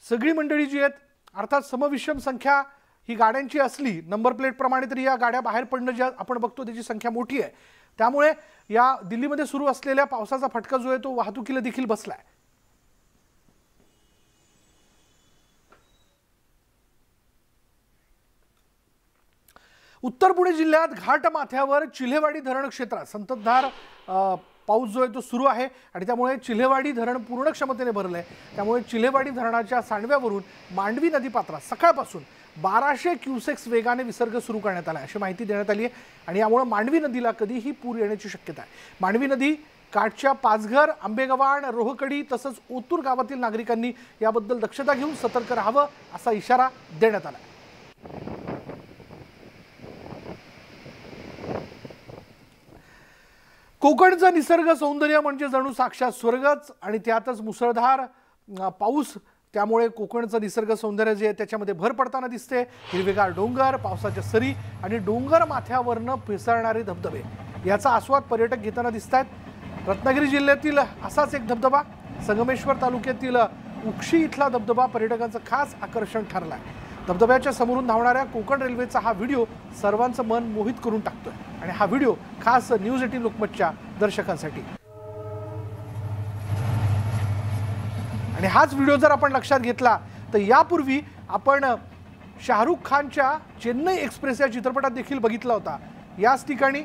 सगळी मंडळी जी आहेत अर्थात समविषम संख्या ही गाड्यांची असली नंबर प्लेट प्रमाणे तरी या गाड्या बाहेर पडणं ज्या आपण बघतो त्याची संख्या मोठी आहे। त्यामुळे या दिल्लीमध्ये सुरू असलेल्या पावसाचा फटका जो आहे तो वाहतुकीला देखील बसलाय। उत्तर पुणे जिल्ह्यात घाटमाथ्यावर चिल्हेवाडी धरण क्षेत्रात संततधार पाऊस जो आहे तो सुरू आहे आणि त्यामुळे चिल्हेवाडी धरण पूर्ण क्षमतेने भरलंय। त्यामुळे चिल्हेवाडी धरणाच्या सांडव्यावरून मांडवी नदीपात्रात सकाळपासून 1200 क्युसेक्स वेगाने विसर्ग सुरू करण्यात आला अशी माहिती देण्यात आली आहे आणि यामुळे मांडवी नदीला कधीही पूर येण्याची शक्यता आहे। मांडवी नदी काठच्या पाचघर, आंबेगव्हाण, रोहकडी तसंच ओतूर गावातील नागरिकांनी याबद्दल दक्षता घेऊन सतर्क राहावं असा इशारा देण्यात आला. कोकणचं निसर्ग सौंदर्य म्हणजे जणू साक्षात स्वर्गच आणि त्यातच मुसळधार पाऊस. त्यामुळे कोकणचं निसर्ग सौंदर्य जे आहे त्याच्यामध्ये भर पडताना दिसते. हिरवेगार डोंगर, पावसाच्या सरी आणि डोंगर माथ्यावरनं पिसळणारे धबधबे याचा आस्वाद पर्यटक घेताना दिसत आहेत. रत्नागिरी जिल्ह्यातील असाच एक धबधबा संगमेश्वर तालुक्यातील उक्षी इथला धबधबा पर्यटकांचं खास आकर्षण ठरला आहे. धबधब्याच्या समोरून धावणाऱ्या कोकण रेल्वेचा हा व्हिडिओ सर्वांचं मन मोहित करून टाकतोय आणि हा व्हिडिओ खास न्यूज 18 लोकमतच्या दर्शकांसाठी. आणि हाच व्हिडिओ जर आपण लक्षात घेतला तर यापूर्वी आपण शाहरुख खानच्या चेन्नई एक्सप्रेस या चित्रपटात देखील बघितला होता. याच ठिकाणी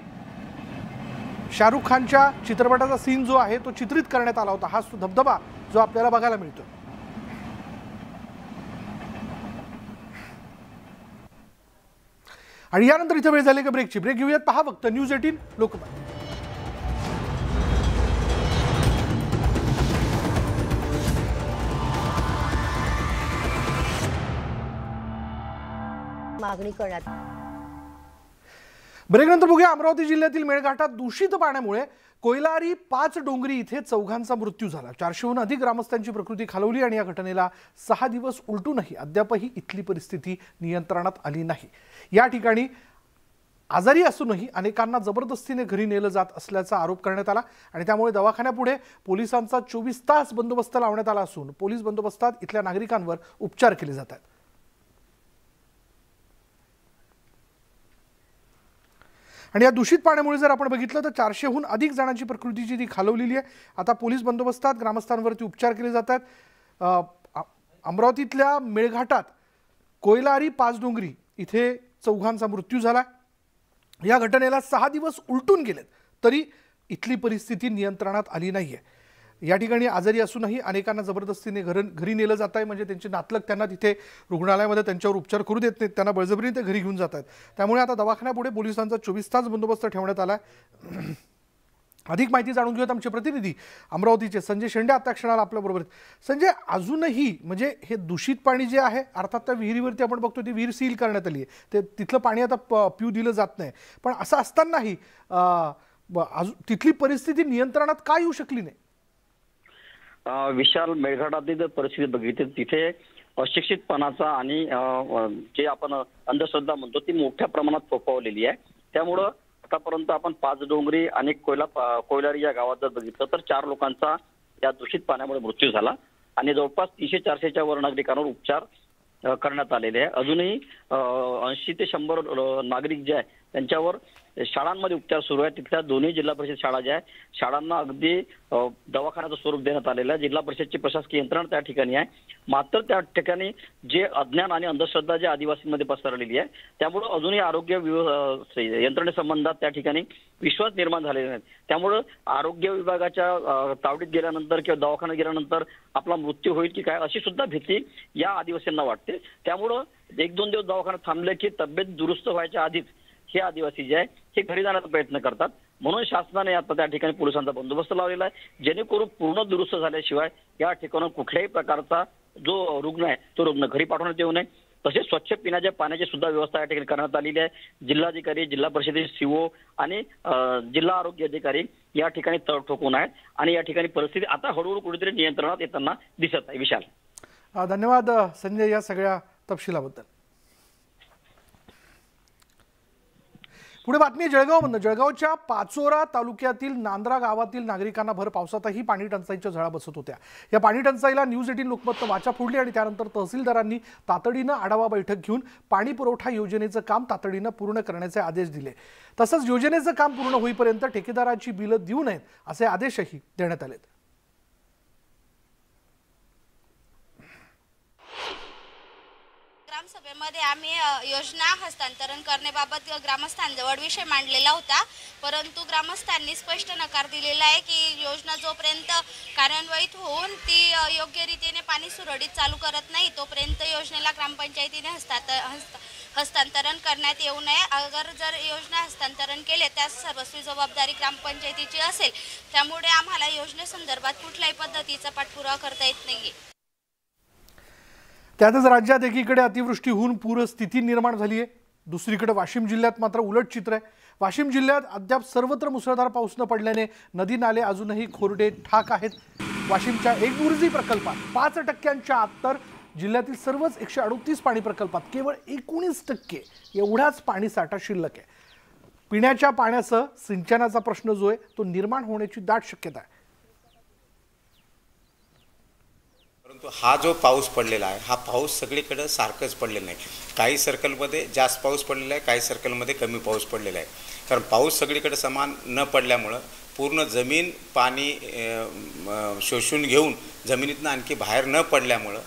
शाहरुख खानच्या चित्रपटाचा सीन जो आहे तो चित्रित करण्यात आला होता. हा धबधबा जो आपल्याला बघायला मिळतो. आणि यानंतर इथे वेळ झाली का ब्रेकची. ब्रेक घेऊयात. पहा फक्त न्यूज 18 लोकमत. मागणी करण्यात. ब्रेकनंतर बघूया अमरावती जिल्ह्यातील मेळघाटात दूषित पाण्यामुळे कोयलारी 5 डोंगरी इथे चौघांचा मृत्यू झाला. 400हून अधिक ग्रामस्थांची प्रकृती खालवली आणि या घटनेला 6 दिवस उलटूनही अद्यापही इथली परिस्थिती नियंत्रणात आली नाही. या ठिकाणी आजारी असूनही अनेकांना जबरदस्तीने घरी नेलं जात असल्याचा आरोप करण्यात आला आणि त्यामुळे दवाखान्यापुढे पोलिसांचा 24 तास बंदोबस्त लावण्यात आला असून पोलीस बंदोबस्तात इथल्या नागरिकांवर उपचार केले जात आहेत. आणि या दूषित पाण्यामुळे जर आपण बघितलं तर 400हून अधिक जणांची प्रकृतीची ती खालवलेली आहे. आता पोलीस बंदोबस्तात ग्रामस्थांवरती उपचार केले जात आहेत. अमरावतीतल्या मेळघाटात कोयलारी 5 डोंगरी इथे चौघांचा मृत्यू झाला. या घटनेला 6 दिवस उलटून गेलेत तरी इथली परिस्थिती नियंत्रणात आली नाहीये. या ठिकाणी आजारी असूनही अनेकांना जबरदस्तीने घरी नेलं जात आहे. म्हणजे त्यांचे नातलग त्यांना तिथे रुग्णालयामध्ये त्यांच्यावर उपचार करू देत नाहीत. त्यांना बळजबरीने ते घरी घेऊन जात आहेत. त्यामुळे आता दवाखान्यापुढे पोलिसांचा 24 तास बंदोबस्त ठेवण्यात आला. अधिक माहिती जाणून घेऊयात आमचे प्रतिनिधी अमरावतीचे संजय शेंडे आता क्षणाला आपल्याबरोबर आहेत. संजय, अजूनही म्हणजे हे दूषित पाणी जे आहे अर्थात त्या विहिरीवरती आपण बघतो ती विहीर सील करण्यात आली आहे. ते तिथलं पाणी आता पिऊ दिलं जात नाही. पण असं असतानाही तिथली परिस्थिती नियंत्रणात का येऊ शकली नाही? विशाल, मेळघाटातील जर परिस्थिती बघितली तिथे अशिक्षितपणाचा आणि जे आपण अंधश्रद्धा म्हणतो ती मोठ्या प्रमाणात फोफावलेली आहे. त्यामुळं आतापर्यंत आपण 5 डोंगरी आणि कोयलारी या गावात जर बघितलं तर 4 लोकांचा या दूषित पाण्यामुळे मृत्यू झाला आणि जवळपास 300-400च्या वर नागरिकांवर उपचार करण्यात आलेले आहे. अजूनही 80 ते 100 नागरिक जे आहे त्यांच्यावर शाळांमध्ये उपचार सुरू आहे. तिथल्या दोन्ही जिल्हा परिषद शाळा ज्या आहे शाळांना अगदी दवाखान्याचं स्वरूप देण्यात आलेलं आहे. जिल्हा परिषदची प्रशासकीय यंत्रणा त्या ठिकाणी आहे. मात्र त्या ठिकाणी जे अज्ञान आणि अंधश्रद्धा जे आदिवासींमध्ये पसरलेली आहे त्यामुळे अजूनही आरोग्य यंत्रणेसंबंधात त्या ठिकाणी विश्वास निर्माण झालेला नाही. त्यामुळं आरोग्य विभागाच्या तावडीत गेल्यानंतर किंवा दवाखान्यात गेल्यानंतर आपला मृत्यू होईल की काय अशी सुद्धा भीती या आदिवासींना वाटते. त्यामुळं 1-2 दिवस दवाखान्यात थांबले की तब्येत दुरुस्त व्हायच्या आधीच हे आदिवासी जे आहे हे घरी जाण्याचा प्रयत्न करतात. म्हणून शासनाने आता त्या ठिकाणी पोलिसांचा बंदोबस्त लावलेला आहे जेणेकरून पूर्ण दुरुस्त झाल्याशिवाय या ठिकाणी कुठल्याही प्रकारचा जो रुग्ण आहे तो रुग्ण घरी पाठवण्यात येऊ नये. तसेच स्वच्छ पिण्याच्या पाण्याची सुद्धा व्यवस्था या ठिकाणी करण्यात आलेली आहे. जिल्हाधिकारी, जिल्हा परिषदेचे सीओ आणि जिल्हा आरोग्य अधिकारी या ठिकाणी तळ ठोकून आहेत आणि या ठिकाणी परिस्थिती आता हळूहळू कुठेतरी नियंत्रणात येताना दिसत आहे. विशाल, धन्यवाद संजय या सगळ्या तपशिलाबद्दल. पुढे बातमी जळगावमधून. जळगावच्या पाचोरा तालुक्यातील नांद्रा गावातील नागरिकांना भर पावसातही पाणी टंचाईच्या झळा बसत होत्या. या पाणी टंचाईला न्यूज 18 लोकमतनं वाचा फोडली आणि त्यानंतर तहसीलदारांनी तातडीनं आढावा बैठक घेऊन पाणी पुरवठा योजनेचं काम तातडीनं पूर्ण करण्याचे आदेश दिले. तसंच योजनेचं काम पूर्ण होईपर्यंत ठेकेदाराची बिलं देऊ नयेत असे आदेशही देण्यात आले. ग्रामसभेमध्ये आम्ही योजना हस्तांतरण करण्याबाबत ग्रामस्थांजवळ विषय मांडलेला होता. परंतु ग्रामस्थांनी स्पष्ट नकार दिलेला आहे की योजना जोपर्यंत कार्यान्वित होऊन ती योग्य रीतीने पाणी सुरळीत चालू करत नाही तोपर्यंत योजनेला ग्रामपंचायतीने हस्तांतरण करण्यात येऊ नये. अगर जर योजना हस्तांतरण केले त्यास सर्वस्वी जबाबदारी ग्रामपंचायतीची असेल. त्यामुळे आम्हाला योजनेसंदर्भात कुठल्याही पद्धतीचा पाठपुरावा करता येत नाहीये. त्यातच राज्यात एकीकडे अतिवृष्टी होऊन पूरस्थिती निर्माण झाली आहे, दुसरीकडे वाशिम जिल्ह्यात मात्र उलट चित्र आहे. वाशिम जिल्ह्यात अद्याप सर्वत्र मुसळधार पाऊस न पडल्याने नदी नाले अजूनही खोरडे ठाक आहेत. वाशिमच्या एकबुर्जी प्रकल्पात 5% आत तर जिल्ह्यातील सर्वच 138 पाणी प्रकल्पात केवळ 19% एवढाच पाणी साठा शिल्लक आहे. पिण्याच्या पाण्यासह सिंचनाचा प्रश्न जो आहे तो निर्माण होण्याची दाट शक्यता आहे. परंतु हा जो पाऊस पडलेला आहे, हा पाऊस सगळीकडे सारखंच पडलेला नाही. काही सर्कलमध्ये जास्त पाऊस पडलेला आहे, काही सर्कलमध्ये कमी पाऊस पडलेला आहे. कारण पाऊस सगळीकडे समान न पडल्यामुळं पूर्ण जमीन पाणी शोषून घेऊन जमिनीतनं आणखी बाहेर न पडल्यामुळं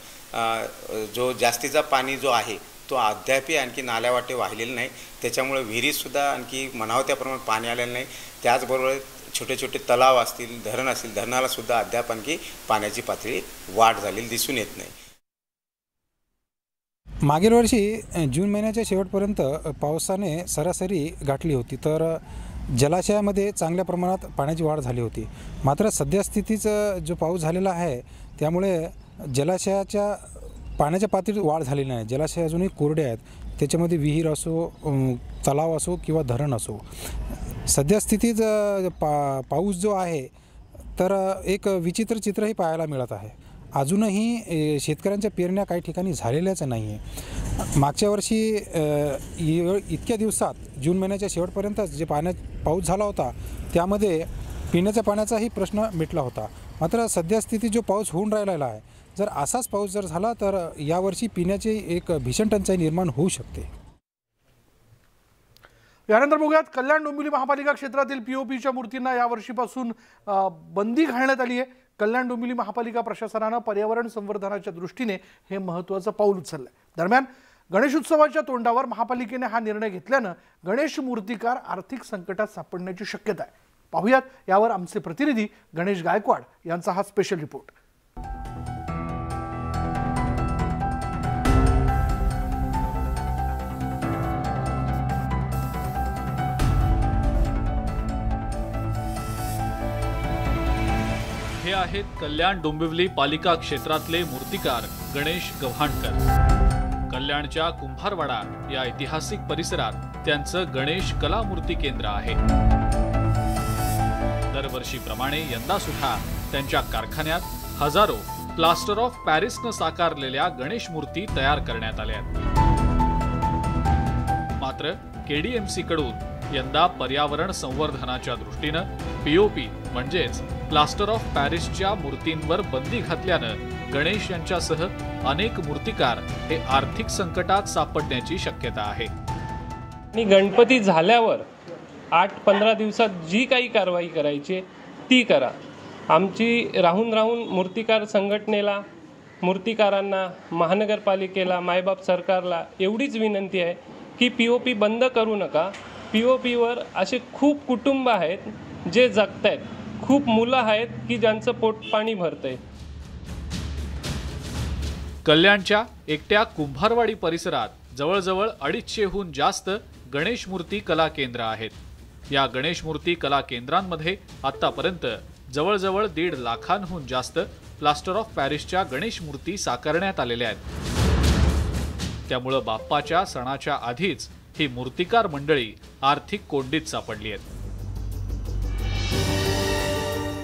जो जास्तीचा पाणी जो आहे तो अद्यापही आणखी नाल्यावाटे वाहिलेला नाही. त्याच्यामुळे विहिरीतसुद्धा आणखी म्हणावं त्याप्रमाणे पाणी आलेलं नाही. त्याचबरोबर छोटे छोटे तलाव असतील, धरण असतील, धरणाला सुद्धा अद्याप आणखी पाण्याची पातळी वाढ झालेली दिसून येत नाही. मागील वर्षी जून महिन्याच्या शेवटपर्यंत पावसाने सरासरी गाठली होती, तर जलाशयामध्ये चांगल्या प्रमाणात पाण्याची वाढ झाली होती. मात्र सद्यस्थितीचा जो पाऊस झालेला आहे त्यामुळे जलाशयाच्या पाण्याच्या पातळीत वाढ झालेली नाही. जलाशय अजूनही कोरडे आहेत, त्याच्यामध्ये विहीर असो, तलाव असो किंवा धरण असो. सद्यस्थितीत पाऊस जो आहे तर एक विचित्र चित्रही पाहायला मिळत आहे. अजूनही शेतकऱ्यांच्या पेरण्या काही ठिकाणी झालेल्याच नाही आहे. मागच्या वर्षी इतक्या दिवसात जून महिन्याच्या शेवटपर्यंत जे पाऊस झाला होता त्यामध्ये पिण्याच्या पाण्याचाही प्रश्न मिटला होता. मात्र सद्यस्थितीत जो पाऊस होऊन राहिलेला आहे, जर असाच पाऊस जर झाला तर यावर्षी पिण्याची एक भीषण टंचाई निर्माण होऊ शकते. यानंतर बघूयात, कल्याण डोंबिवली महापालिका क्षेत्रातील पीओपीच्या मूर्तींना यावर्षीपासून बंदी घालण्यात आली आहे. कल्याण डोंबिवली महापालिका प्रशासनानं पर्यावरण संवर्धनाच्या दृष्टीने हे महत्त्वाचं पाऊल उचललंय. दरम्यान गणेशोत्सवाच्या तोंडावर महापालिकेने हा निर्णय घेतल्यानं गणेश मूर्तिकार आर्थिक संकटात सापडण्याची शक्यता आहे. पाहुयात यावर आमचे प्रतिनिधी गणेश गायकवाड यांचा हा स्पेशल रिपोर्ट. हे आहेत कल्याण डोंबिवली पालिका क्षेत्रातले मूर्तिकार गणेश गव्हाणकर. कल्याणच्या कुंभारवाडा या ऐतिहासिक परिसरात त्यांचं गणेश कला मूर्ती केंद्र आहे. दरवर्षीप्रमाणे यंदा सुद्धा त्यांच्या कारखान्यात हजारो प्लास्टर ऑफ पॅरिसनं साकारलेल्या गणेश मूर्ती तयार करण्यात आल्या. मात्र केडीएमसी कडून यंदा पर्यावरण संवर्धनाच्या दृष्टीनं पीओपी म्हणजेच प्लास्टर ऑफ पॅरिसच्या मूर्तींवर बंदी घातल्यानं गणेश यांच्यासह अनेक मूर्तिकार हे आर्थिक संकटात सापडण्याची शक्यता आहे. आणि गणपती झाल्यावर 8-15 दिवसात जी काही कारवाई करायची ती करा. आमची राहून मूर्तिकार संघटनेला, मूर्तिकारांना, महानगरपालिकेला, मायबाप सरकारला एवढीच विनंती आहे की पीओपी बंद करू नका. पीओपीवर असे खूप कुटुंब आहेत जे जगत आहेत, खूप मुलं आहेत की ज्यांचं पोटपाणी भरतंय. कल्याणच्या एकट्या कुंभारवाडी परिसरात जवळजवळ 250हून जास्त गणेश मूर्ती कला केंद्र आहेत. या गणेश मूर्ती कला केंद्रांमध्ये आतापर्यंत जवळजवळ 1.5 लाखांहून जास्त प्लास्टर ऑफ पॅरिसच्या गणेश मूर्ती साकारण्यात आलेल्या आहेत. त्यामुळं बाप्पाच्या सणाच्या आधीच ही मूर्तिकार मंडळी आर्थिक कोंडीत सापडली आहेत.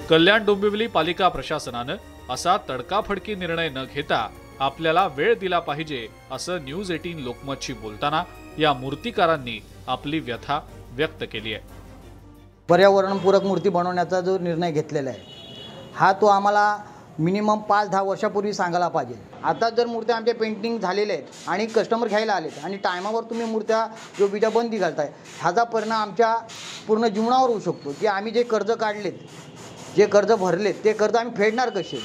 कल्याण डोंबिवली पालिका प्रशासनानं असा तडकाफडकी निर्णय न घेता आपल्याला वेळ दिला पाहिजे असं न्यूज 18 लोकमतशी बोलताना या मूर्तिकारांनी आपली व्यथा व्यक्त केली आहे. पर्यावरणपूरक मूर्ती बनवण्याचा जो निर्णय घेतलेला आहे हा तो आम्हाला मिनिमम 5-10 वर्षापूर्वी सांगायला पाहिजे. आता जर मूर्त्या आमच्या पेंटिंग झालेल्या आहेत आणि कस्टमर घ्यायला आलेत आणि टायमावर तुम्ही मूर्त्या जो बीजा बंदी घालताय, ह्याचा परिणाम आमच्या पूर्ण जीवनावर होऊ शकतो की आम्ही जे कर्ज काढलेत, जे कर्ज भरलेत, ते कर्ज आम्ही फेडणार कसे.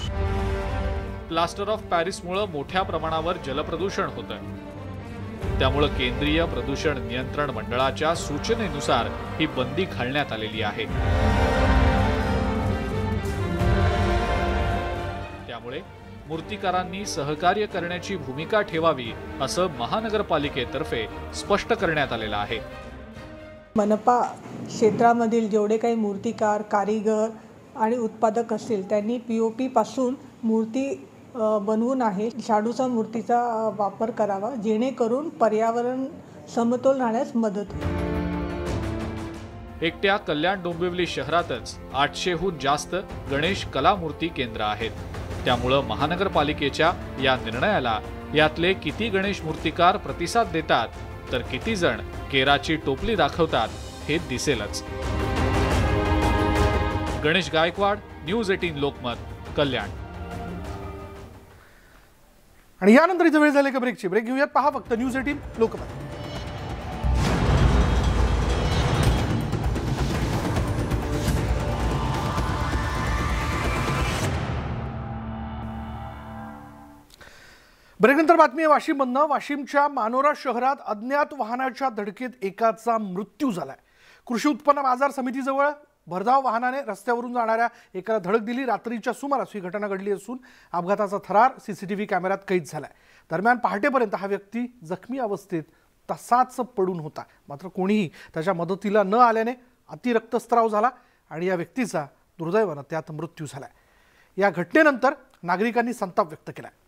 प्लास्टर ऑफ पॅरिसमुळे मोठ्या प्रमाणावर जलप्रदूषण होतं. त्यामुळे केंद्रीय प्रदूषण नियंत्रण मंडळाच्या सूचनेनुसार ही बंदी घालण्यात आलेली आहे. त्यामुळे मूर्तिकारांनी सहकार्य करण्याची भूमिका ठेवावी असं महानगरपालिकेतर्फे स्पष्ट करण्यात आलेलं आहे। मनपा क्षेत्रामधील जेवढे काही मूर्तिकार, कारीगर आणि उत्पादक असतील त्यांनी POP पासून मूर्ती बनवून आहे शाडूचा मूर्तीचा वापर करावा, जेणेकरून पर्यावरण समतोल राहण्यास मदत होईल। एकट्या कल्याण डोंबिवली शहरातच 800हून जास्त गणेश कला मूर्ती केंद्र आहेत। त्यामुळे महानगरपालिकेच्या या निर्णयाला यातले किती गणेश मूर्तिकार प्रतिसाद देतात तर किती जण केराची टोपली दाखवतात हे दिसेलच। गणेश गायकवाड, न्यूज 18 लोकमत, कल्याण। आणि यानंतर इथे वेळ झाली का ब्रेकची। ब्रेक घेऊयात, पहा फक्त न्यूज 18 लोकमत। ब्रेकनंतर बातमी आहे वाशिममधनं। वाशिमच्या मानोरा शहरात अज्ञात वाहनाच्या धडकेत एकाचा मृत्यू झालाय। कृषी उत्पन्न बाजार समितीजवळ भरधाव वाहनाने रस्त्यावरून जाणाऱ्या एकाला धडक दिली। रात्रीच्या सुमारास ही घटना घडली असून अपघाताचा थरार CCTV कॅमेऱ्यात कैद झालाय। दरम्यान पहाटेपर्यंत हा व्यक्ती जखमी अवस्थेत तसाच पडून होता, मात्र कोणीही त्याच्या मदतीला न आल्याने अतिरक्तस्राव झाला आणि या व्यक्तीचा दुर्दैवाने त्यात मृत्यू झालाय। या घटनेनंतर नागरिकांनी संताप व्यक्त केलाय।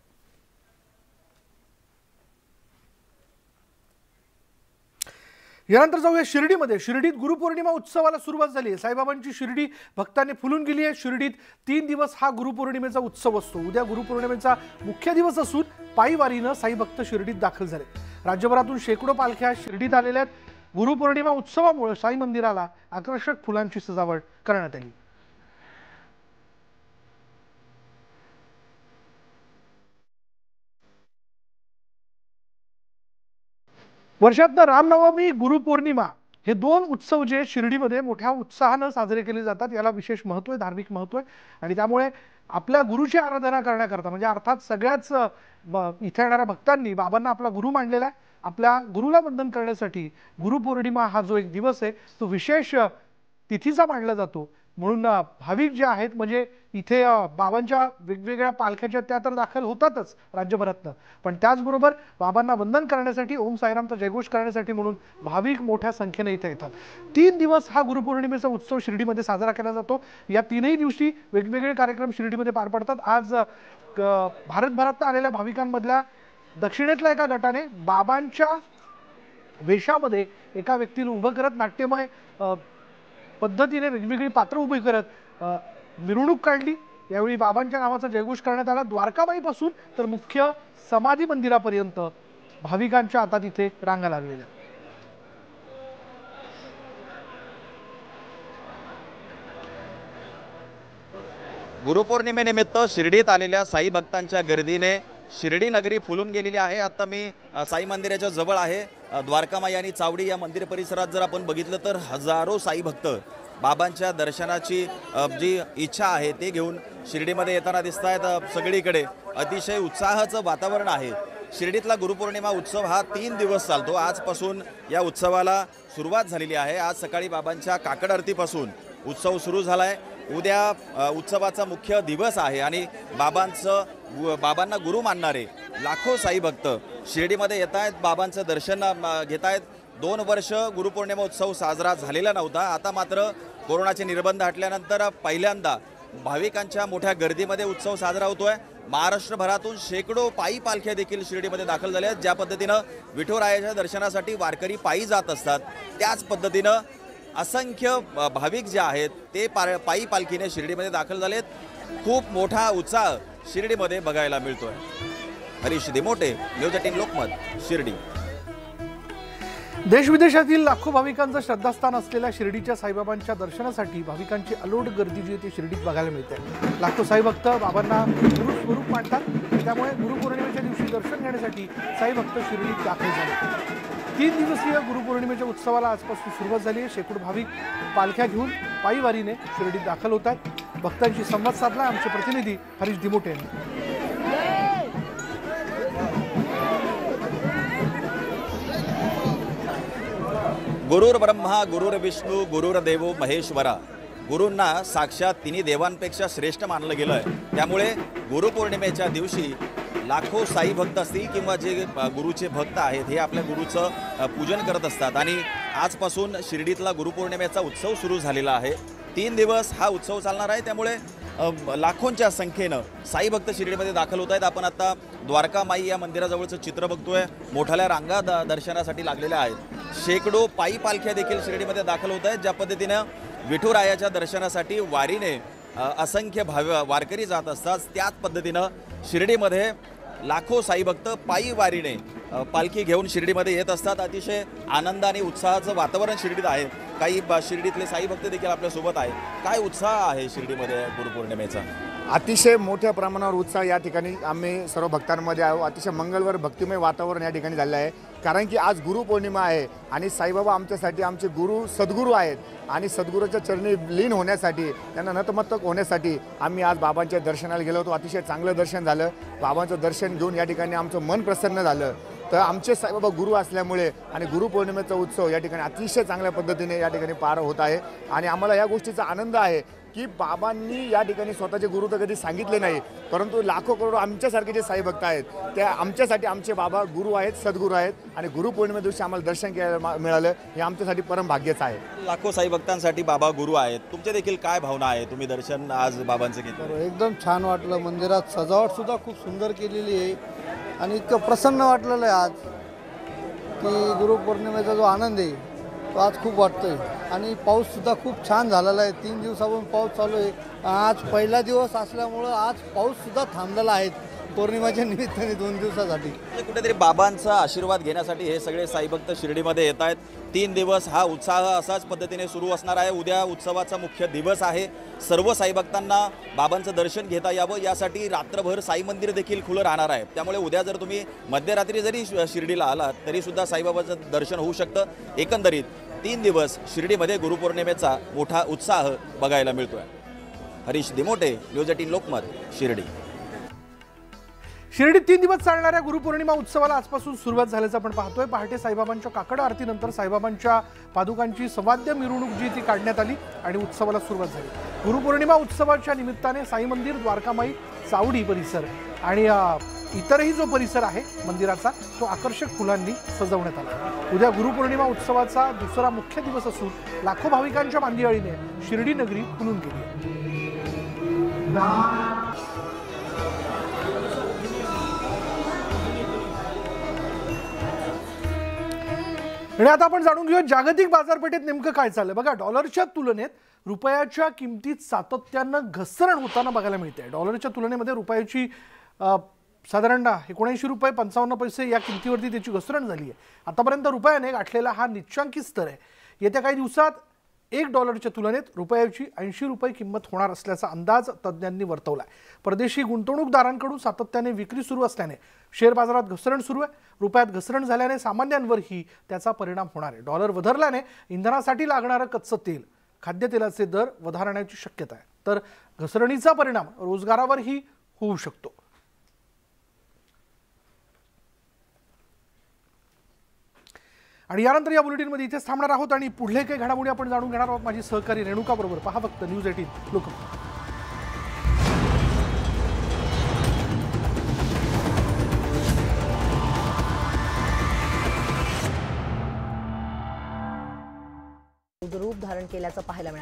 यानंतर जाऊया शिर्डीमध्ये। शिर्डीत गुरुपौर्णिमा उत्सवाला सुरुवात झाली आहे। साईबाबांची शिर्डी भक्तांनी फुलून गेली आहे। शिर्डीत 3 दिवस हा गुरुपौर्णिमेचा उत्सव असतो। उद्या गुरुपौर्णिमेचा मुख्य दिवस असून पायी वारीनं साई भक्त शिर्डीत दाखल झाले। राज्यभरातून शेकडो पालख्या शिर्डीत आलेल्या आहेत। गुरुपौर्णिमा उत्सवामुळे साई मंदिराला आकर्षक फुलांची सजावट करण्यात आली। वर्षातनं रामनवमी, गुरुपौर्णिमा हे 2 उत्सव जे शिर्डीमध्ये मोठ्या उत्साहानं साजरे केले जातात। याला विशेष महत्त्व आहे, धार्मिक महत्त्व आहे आणि त्यामुळे आपल्या गुरुची आराधना करण्याकरता म्हणजे अर्थात सगळ्याच इथे येणाऱ्या भक्तांनी बाबांना आपला गुरु मानलेला आहे। आपल्या गुरुला वंदन करण्यासाठी गुरुपौर्णिमा हा जो एक दिवस आहे तो विशेष तिथीचा मानला जातो। म्हणून भाविक जे आहेत म्हणजे इथे बाबांच्या वेगवेगळ्या पालख्याच्या त्या तर दाखल होतातच राज्यभरातनं, पण त्याचबरोबर बाबांना वंदन करण्यासाठी, ओम साईरामचा जयघोष करण्यासाठी म्हणून भाविक मोठ्या संख्येने इथे येतात। 3 दिवस हा गुरुपौर्णिमेचा उत्सव शिर्डीमध्ये साजरा केला जातो। या 3ही दिवशी वेगवेगळे कार्यक्रम शिर्डीमध्ये पार पडतात। आज भारतभरातून आलेल्या भाविकांमधल्या दक्षिणेतल्या एका गटाने बाबांच्या वेशामध्ये एका व्यक्तीला उभं करत नाट्यमय पद्धतीने वेगवेगळी पात्र उभी करत मिरवणूक काढली। यावेळी बाबांच्या नावाचा जयघोष करण्यात आला। द्वारकामाईपासून तर मुख्य समाधी मंदिरापर्यंत भाविकांच्या आता तिथे रांगा लागलेल्या। गुरुपौर्णिमेनिमित्त शिर्डीत आलेल्या साई भक्तांच्या गर्दीने शिर्डी नगरी फुलून गेलेली आहे। आता मी साई मंदिराच्या जवळ आहे। द्वारकामाई आणि चावडी या मंदिर परिसरात जर आपण बघितलं तर हजारो साई भक्त बाबांच्या दर्शनाची जी इच्छा आहे ते घेऊन शिर्डीमध्ये येताना दिसत आहेत। सगळीकडे अतिशय उत्साहाचं वातावरण आहे। शिर्डीतला गुरुपौर्णिमा उत्सव हा 3 दिवस चालतो। आजपासून या उत्सवाला सुरुवात झालेली आहे। आज सकाळी बाबांच्या काकड आरतीपासून उत्सव सुरू झाला आहे। उद्या उत्सवाचा मुख्य दिवस आहे आणि बाबांना गुरु मानणारे लाखो साई भक्त शिर्डीमध्ये येत आहेत, बाबांचं दर्शन घेत आहेत। 2 वर्ष गुरुपौर्णिमा उत्सव साजरा झालेला नव्हता। आता मात्र कोरोनाचे निर्बंध हटल्यानंतर पहिल्यांदा भाविकांच्या मोठ्या गर्दीमध्ये उत्सव साजरा होतोय। महाराष्ट्रभरातून शेकडो पायी पालख्या देखील शिर्डीमध्ये दाखल झाल्या आहेत। ज्या पद्धतीनं विठोरायाच्या दर्शनासाठी वारकरी पायी जात असतात त्याच पद्धतीनं असंख्य भाविक जे आहेत ते पायी पालखीने शिर्डीमध्ये दाखल झालेत। खूप मोठा उत्साह शिर्डीमध्ये बघायला मिळतोय। हरीश दिमोटे, न्यूज 18 लोकमत, शिर्डी। देश विदेशातील लाखो भाविकांचं श्रद्धास्थान असलेल्या शिर्डीच्या साईबाबांच्या दर्शनासाठी भाविकांची अलोट गर्दी जी ती शिर्डीत बघायला मिळते। लाखो साईभक्त बाबांना गुरु स्वरूप मानतात, त्यामुळे गुरुपौर्णिमेच्या दिवशी दर्शन घेण्यासाठी साईभक्त शिर्डीत दाखल झाले। 3 दिवसीय गुरुपौर्णिमेच्या उत्सवाला आजपासून सुरुवात झाली आहे। शेकडो भाविक पालख्या घेऊन पायी वारीने शिर्डीत दाखल होतात। भक्तांशी संवाद साधला आमचे प्रतिनिधी हरीश दिमोटे यांनी। गुरुर्ब्रह्मा गुरुर्विष्णू गुरुर्देवो महेश्वरा गुरूंना साक्षात तिन्ही देवांपेक्षा श्रेष्ठ मानलं गेलं आहे. त्यामुळे गुरुपौर्णिमेच्या दिवशी लाखो साई भक्त असतील किंवा जे गुरुचे भक्त आहेत हे आपल्या गुरुचं पूजन करत असतात. आणि आजपासून शिर्डीतला गुरुपौर्णिमेचा उत्सव सुरू झालेला आहे. 3 दिवस हा उत्सव चालणार आहे. त्यामुळे लाखोंच्या संख्येनं साई भक्त शिर्डीमध्ये दाखल होत आहेत. आपण आता द्वारका माई या मंदिराजवळचं चित्र बघतोय. मोठ्या रांगा दर्शनासाठी लागलेल्या आहेत. शेकडो पायी पालख्या देखील शिर्डीमध्ये दाखल होत आहेत. ज्या पद्धतीनं विठुरायाच्या दर्शनासाठी वारीने असंख्य वारकरी जात असतात, त्याच पद्धतीनं शिर्डीमध्ये लाखो साई भक्त पायी वारीने पालखी घेऊन शिर्डीमध्ये येत असतात. अतिशय आनंद आणि उत्साहाचं वातावरण शिर्डीत आहे. काही शिर्डीतले साई भक्त देखील आपल्यासोबत आहे. काय उत्साह आहे शिर्डीमध्ये गुरुपौर्णिमेचा? अतिशय मोठ्या प्रमाणावर उत्साह या ठिकाणी आम्ही सर्व भक्तांमध्ये आहोत. अतिशय मंगलवार भक्तिमय वातावरण या ठिकाणी झालेलं आहे. कारण की आज गुरुपौर्णिमा आहे आणि साईबाबा आमच्यासाठी आमचे गुरु सद्गुरू आहेत आणि सद्गुरूच्या चरणी लीन होण्यासाठी, त्यांना नतमस्तक होण्यासाठी आम्ही आज बाबांच्या दर्शनाला गेलो होतो. अतिशय चांगलं दर्शन झालं. बाबांचं दर्शन घेऊन या ठिकाणी आमचं मन प्रसन्न झालं. तर आमचे साईबाबा गुरु असल्यामुळे आणि गुरुपौर्णिमेचा उत्सव या ठिकाणी अतिशय चांगल्या पद्धतीने या ठिकाणी पार होत आहे. आणि आम्हाला या गोष्टीचा आनंद आहे की बाबांनी या ठिकाणी स्वतःचे गुरु तर कधी सांगितले नाही, परंतु लाखो करोडो आमच्यासारखे जे साई भक्त आहेत त्या आमच्यासाठी आमचे बाबा गुरु आहेत, सद्गुरू आहेत. आणि गुरुपौर्णिमे दिवशी आम्हाला दर्शन घ्यायला मिळालं हे आमच्यासाठी परम भाग्याचं आहे. लाखो साई भक्तांसाठी बाबा गुरु आहेत. तुमच्या देखील काय भावना आहे? तुम्ही दर्शन आज बाबांचं घेतलं. एकदम छान वाटलं. मंदिरात सजावट सुद्धा खूप सुंदर केलेली आहे आणि इतकं प्रसन्न वाटलेलं आहे आज की गुरुपौर्णिमेचा जो आनंद आहे तो आज खूप वाटतोय. आणि पाऊससुद्धा खूप छान झालेला आहे. 3 दिवसापासून पाऊस चालू आहे. आज पहिला दिवस असल्यामुळं आज पाऊससुद्धा थांबलेला आहे पौर्णिमेच्या निमित्ताने 2 दिवसासाठी. कुठेतरी बाबांचा आशीर्वाद घेण्यासाठी हे सगळे साईभक्त शिर्डीमध्ये येत आहेत. 3 दिवस हा उत्साह असाच पद्धतीने सुरू असणार आहे. उद्या उत्सवाचा मुख्य दिवस आहे. सर्व साईभक्तांना बाबांचं दर्शन घेता यावं यासाठी रात्रभर साई मंदिर देखील खुलं राहणार आहे. त्यामुळे उद्या जर तुम्ही मध्यरात्री जरी शिर्डीला आलात तरीसुद्धा साईबाबाचं दर्शन होऊ शकतं. एकंदरीत 3 दिवस शिर्डीमध्ये गुरुपौर्णिमेचा मोठा उत्साह बघायला मिळतोय. हरीश दिमोटे, न्यूज 18 लोकमत, शिर्डी. शिर्डीत 3 दिवस चालणाऱ्या गुरुपौर्णिमा उत्सवाला आजपासून सुरुवात झाल्याचं आपण पाहतोय. पहाटे साईबाबांच्या काकड आरतीनंतर साईबाबांच्या पादुकांची सवाद्य मिरवणूक जी ती काढण्यात आली आणि उत्सवाला सुरुवात झाली. गुरुपौर्णिमा उत्सवाच्या निमित्ताने साई मंदिर, द्वारकामाई, चावडी परिसर आणि इतरही जो परिसर आहे मंदिराचा तो आकर्षक फुलांनी सजवण्यात आला. उद्या गुरुपौर्णिमा उत्सवाचा दुसरा मुख्य दिवस असून लाखो भाविकांच्या मांदियाळीने शिर्डी नगरी फुलून गेली. आणि आता आपण जाणून घेऊया जागतिक बाजारपेठेत नेमकं काय चाललंय. बघा, डॉलरच्या तुलनेत रुपयाच्या किमतीत सातत्यानं घसरण होताना बघायला मिळते. डॉलरच्या तुलनेमध्ये रुपयाची साधारण 79 रुपये 55 पैसे या किमतीवरती त्याची घसरण झाली आहे. आतापर्यंत रुपयाने गाठलेला हा निच्चांकी स्तर आहे. येत्या काही दिवसात $1 तुलनेत रुपयाची 80 रुपये किंमत होणार असल्याचा अंदाज तज्ज्ञांनी वर्तवला आहे. परदेशी गुंतवणूकदारांकडून सातत्याने विक्री सुरू असल्याने शेअर बाजारात घसरण सुरू आहे. रुपयात घसरण झाल्याने सामान्यांवरही त्याचा परिणाम होणार आहे. डॉलर वधारल्याने इंधनासाठी लागणारं कच्चं तेल, खाद्यतेलाचे दर वधारण्याची शक्यता आहे. तर घसरणीचा परिणाम रोजगारावरही होऊ शकतो. आणि यानंतर या बुलेटिनमध्ये इथेच थांबणार आहोत आणि पुढले काही घडामोडी आपण जाणून घेणार आहोत माझी सहकारी रेणुका बरोबर. पहा फक्त न्यूज 18 लोकमत. रूप धारण केल्याचं पाहायला मिळालं.